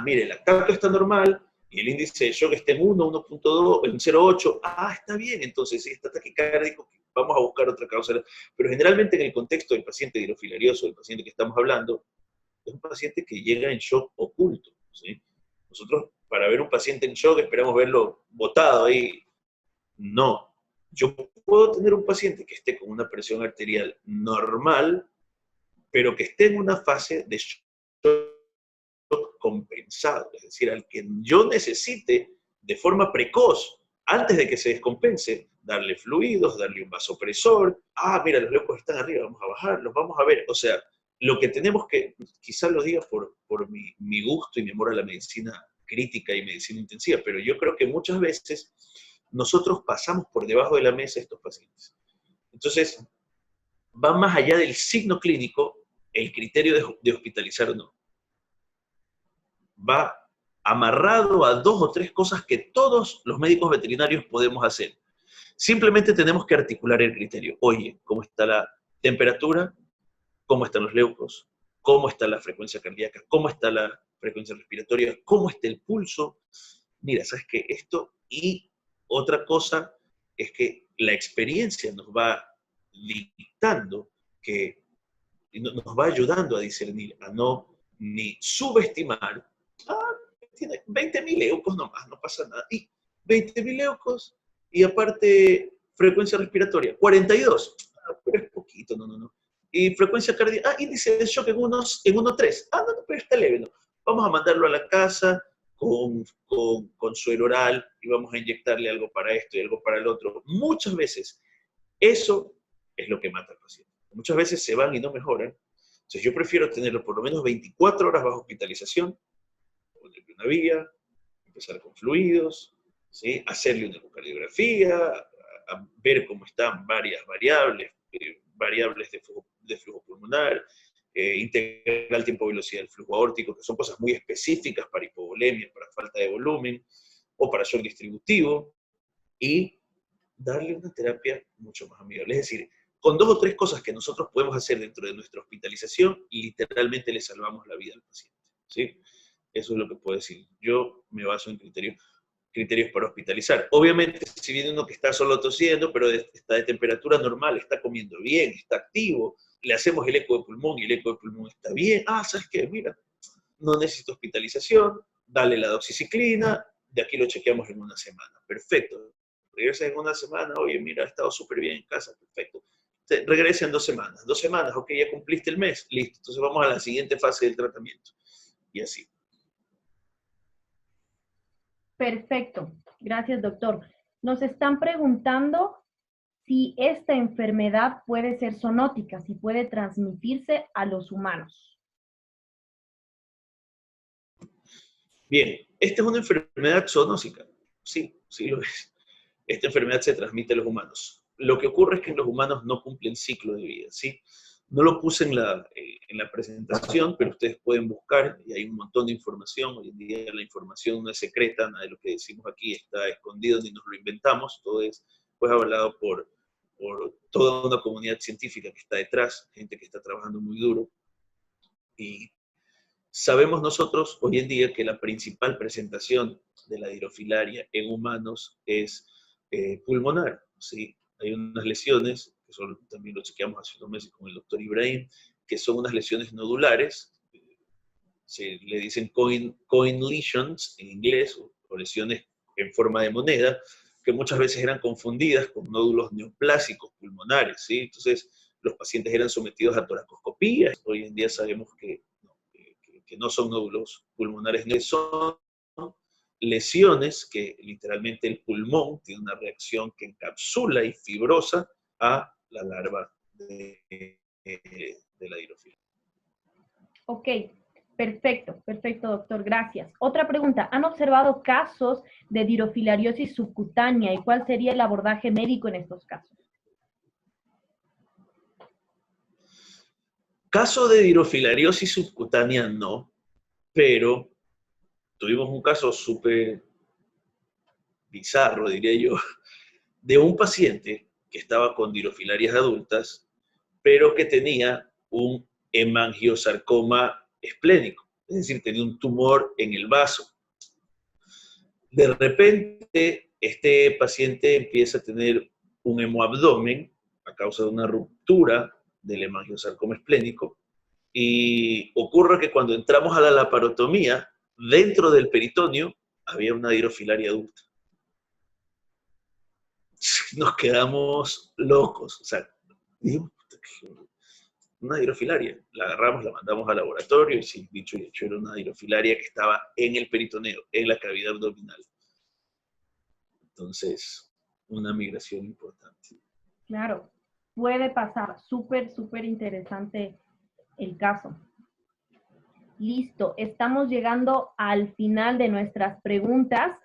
Mire, el lactato está normal y el índice de shock está en 1, 1.2, en 0.8. Está bien, entonces sí, está taquicárdico, vamos a buscar otra causa. Pero generalmente en el contexto del paciente dirofilarioso, del paciente que estamos hablando, es un paciente que llega en shock oculto, ¿sí? Nosotros, para ver un paciente en shock, esperamos verlo botado ahí. No. Yo puedo tener un paciente que esté con una presión arterial normal, pero que esté en una fase de shock compensado, es decir, al que yo necesite de forma precoz, antes de que se descompense, darle fluidos, darle un vasopresor. Mira, los leucos están arriba, vamos a bajarlos, vamos a ver. O sea, lo que tenemos que, quizás lo diga por mi gusto y mi amor a la medicina crítica y medicina intensiva, pero yo creo que muchas veces nosotros pasamos por debajo de la mesa a estos pacientes. Entonces, va más allá del signo clínico el criterio de hospitalizar o no. Va amarrado a 2 o 3 cosas que todos los médicos veterinarios podemos hacer. Simplemente tenemos que articular el criterio. Oye, ¿cómo está la temperatura? ¿Cómo están los leucos? ¿Cómo está la frecuencia cardíaca? ¿Cómo está la frecuencia respiratoria? ¿Cómo está el pulso? Mira, ¿sabes qué? Esto, y otra cosa es que la experiencia nos va dictando, que nos va ayudando a discernir, a no ni subestimar. Tiene 20.000 leucos nomás, no pasa nada. Y 20.000 leucos, y aparte frecuencia respiratoria, 42. Pero es poquito, no. Y frecuencia cardíaca, índice de shock en 1.3. No, pero está leve, ¿no? Vamos a mandarlo a la casa con suero oral y vamos a inyectarle algo para esto y algo para el otro. Muchas veces Eso es lo que mata al paciente. Muchas veces se van y no mejoran. Entonces yo prefiero tenerlo por lo menos 24 horas bajo hospitalización, ponerle una vía, empezar con fluidos, ¿sí? Hacerle una ecocardiografía, a ver cómo están varias variables, variables de flujo pulmonar, integrar el tiempo de velocidad del flujo aórtico, que son cosas muy específicas para hipovolemia, para falta de volumen, o para shock distributivo, y darle una terapia mucho más amigable. Es decir, con 2 o 3 cosas que nosotros podemos hacer dentro de nuestra hospitalización, literalmente le salvamos la vida al paciente, ¿sí? Eso es lo que puedo decir. Yo me baso en criterios para hospitalizar. Obviamente, si viene uno que está solo tosiendo, pero está de temperatura normal, está comiendo bien, está activo, le hacemos el eco de pulmón y el eco de pulmón está bien. Ah, ¿sabes qué? Mira, no necesito hospitalización, dale la doxiciclina, de aquí lo chequeamos en una semana. Perfecto. Regresa en una semana, oye, mira, ha estado súper bien en casa, perfecto. Regresa en 2 semanas. 2 semanas, ok, ya cumpliste el mes, listo. Entonces vamos a la siguiente fase del tratamiento. Y así. Perfecto. Gracias, doctor. Nos están preguntando si esta enfermedad puede ser zoonótica, si puede transmitirse a los humanos. Bien, esta es una enfermedad zoonótica. Sí, sí lo es. Esta enfermedad se transmite a los humanos. Lo que ocurre es que los humanos no cumplen ciclo de vida, ¿sí? No lo puse en la presentación, pero ustedes pueden buscar, y hay un montón de información. Hoy en día la información no es secreta, nada de lo que decimos aquí está escondido, ni nos lo inventamos, todo es pues hablado por toda una comunidad científica que está detrás, gente que está trabajando muy duro. Y sabemos nosotros hoy en día que la principal presentación de la dirofilaria en humanos es pulmonar, ¿sí? Hay unas lesiones, que también lo chequeamos hace unos meses con el doctor Ibrahim, que son unas lesiones nodulares, se le dicen coin lesions en inglés, o lesiones en forma de moneda, que muchas veces eran confundidas con nódulos neoplásicos pulmonares, ¿sí? Entonces los pacientes eran sometidos a toracoscopía. Hoy en día sabemos que no son nódulos pulmonares, son lesiones que literalmente el pulmón tiene una reacción que encapsula y fibrosa a la larva de la dirofilaria. Ok, perfecto, doctor, gracias. Otra pregunta, ¿han observado casos de dirofilariosis subcutánea y cuál sería el abordaje médico en estos casos? Caso de dirofilariosis subcutánea no, pero tuvimos un caso súper bizarro, diría yo, de un paciente que estaba con dirofilarias adultas, pero que tenía un hemangiosarcoma esplénico, es decir, tenía un tumor en el vaso. De repente, este paciente empieza a tener un hemoabdomen a causa de una ruptura del hemangiosarcoma esplénico, y ocurre que cuando entramos a la laparotomía, dentro del peritoneo había una dirofilaria adulta. Nos quedamos locos, o sea, dijimos, una dirofilaria. La agarramos, la mandamos al laboratorio y sí, dicho y hecho, era una dirofilaria que estaba en el peritoneo, en la cavidad abdominal. Entonces, una migración importante. Claro, puede pasar. Súper interesante el caso. Listo, estamos llegando al final de nuestras preguntas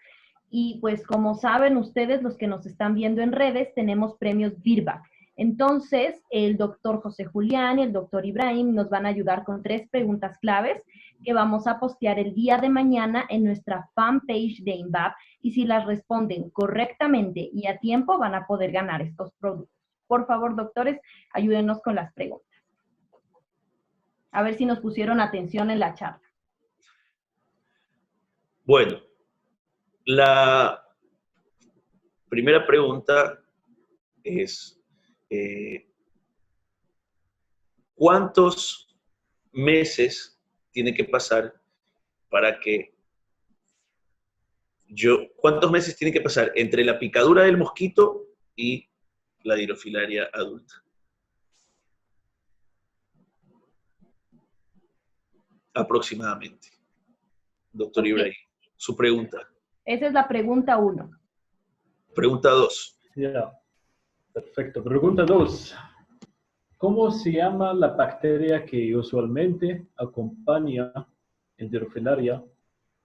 y pues como saben ustedes, los que nos están viendo en redes, tenemos premios Virbac. Entonces, el doctor José Julián y el doctor Ibrahim nos van a ayudar con 3 preguntas claves que vamos a postear el día de mañana en nuestra fanpage de INVAP, y si las responden correctamente y a tiempo van a poder ganar estos productos. Por favor, doctores, ayúdenos con las preguntas. A ver si nos pusieron atención en la charla. Bueno, la primera pregunta es, ¿cuántos meses tiene que pasar para que cuántos meses tiene que pasar entre la picadura del mosquito y la dirofilaria adulta? Aproximadamente. Doctor Okay. Ibrahim, su pregunta. Esa es la pregunta 1. Pregunta 2. Yeah. Perfecto. Pregunta 2. ¿Cómo se llama la bacteria que usualmente acompaña en Dirofilaria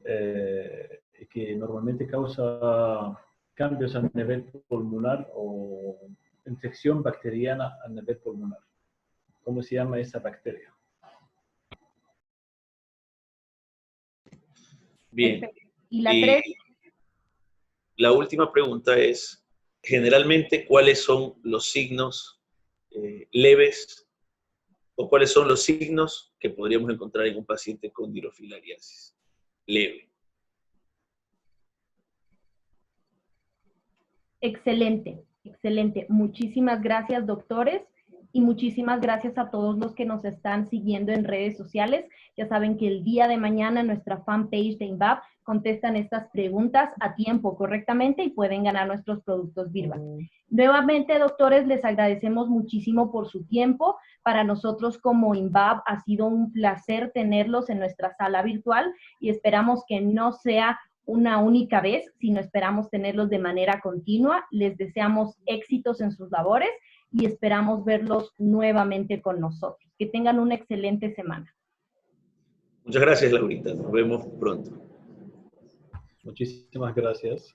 y que normalmente causa cambios a nivel pulmonar o infección bacteriana a nivel pulmonar? ¿Cómo se llama esa bacteria? Bien. Perfecto. Y la 3. La última pregunta es, generalmente, ¿cuáles son los signos leves o cuáles son los signos que podríamos encontrar en un paciente con dirofilariasis leve? Excelente, excelente. Muchísimas gracias, doctores, y muchísimas gracias a todos los que nos están siguiendo en redes sociales. Ya saben que el día de mañana en nuestra fanpage de INVAP contestan estas preguntas a tiempo, correctamente, y pueden ganar nuestros productos Virbac. Nuevamente, doctores, les agradecemos muchísimo por su tiempo. Para nosotros como INVAP ha sido un placer tenerlos en nuestra sala virtual y esperamos que no sea una única vez, sino esperamos tenerlos de manera continua. Les deseamos éxitos en sus labores y esperamos verlos nuevamente con nosotros. Que tengan una excelente semana. Muchas gracias, Laurita. Nos vemos pronto. Muchísimas gracias.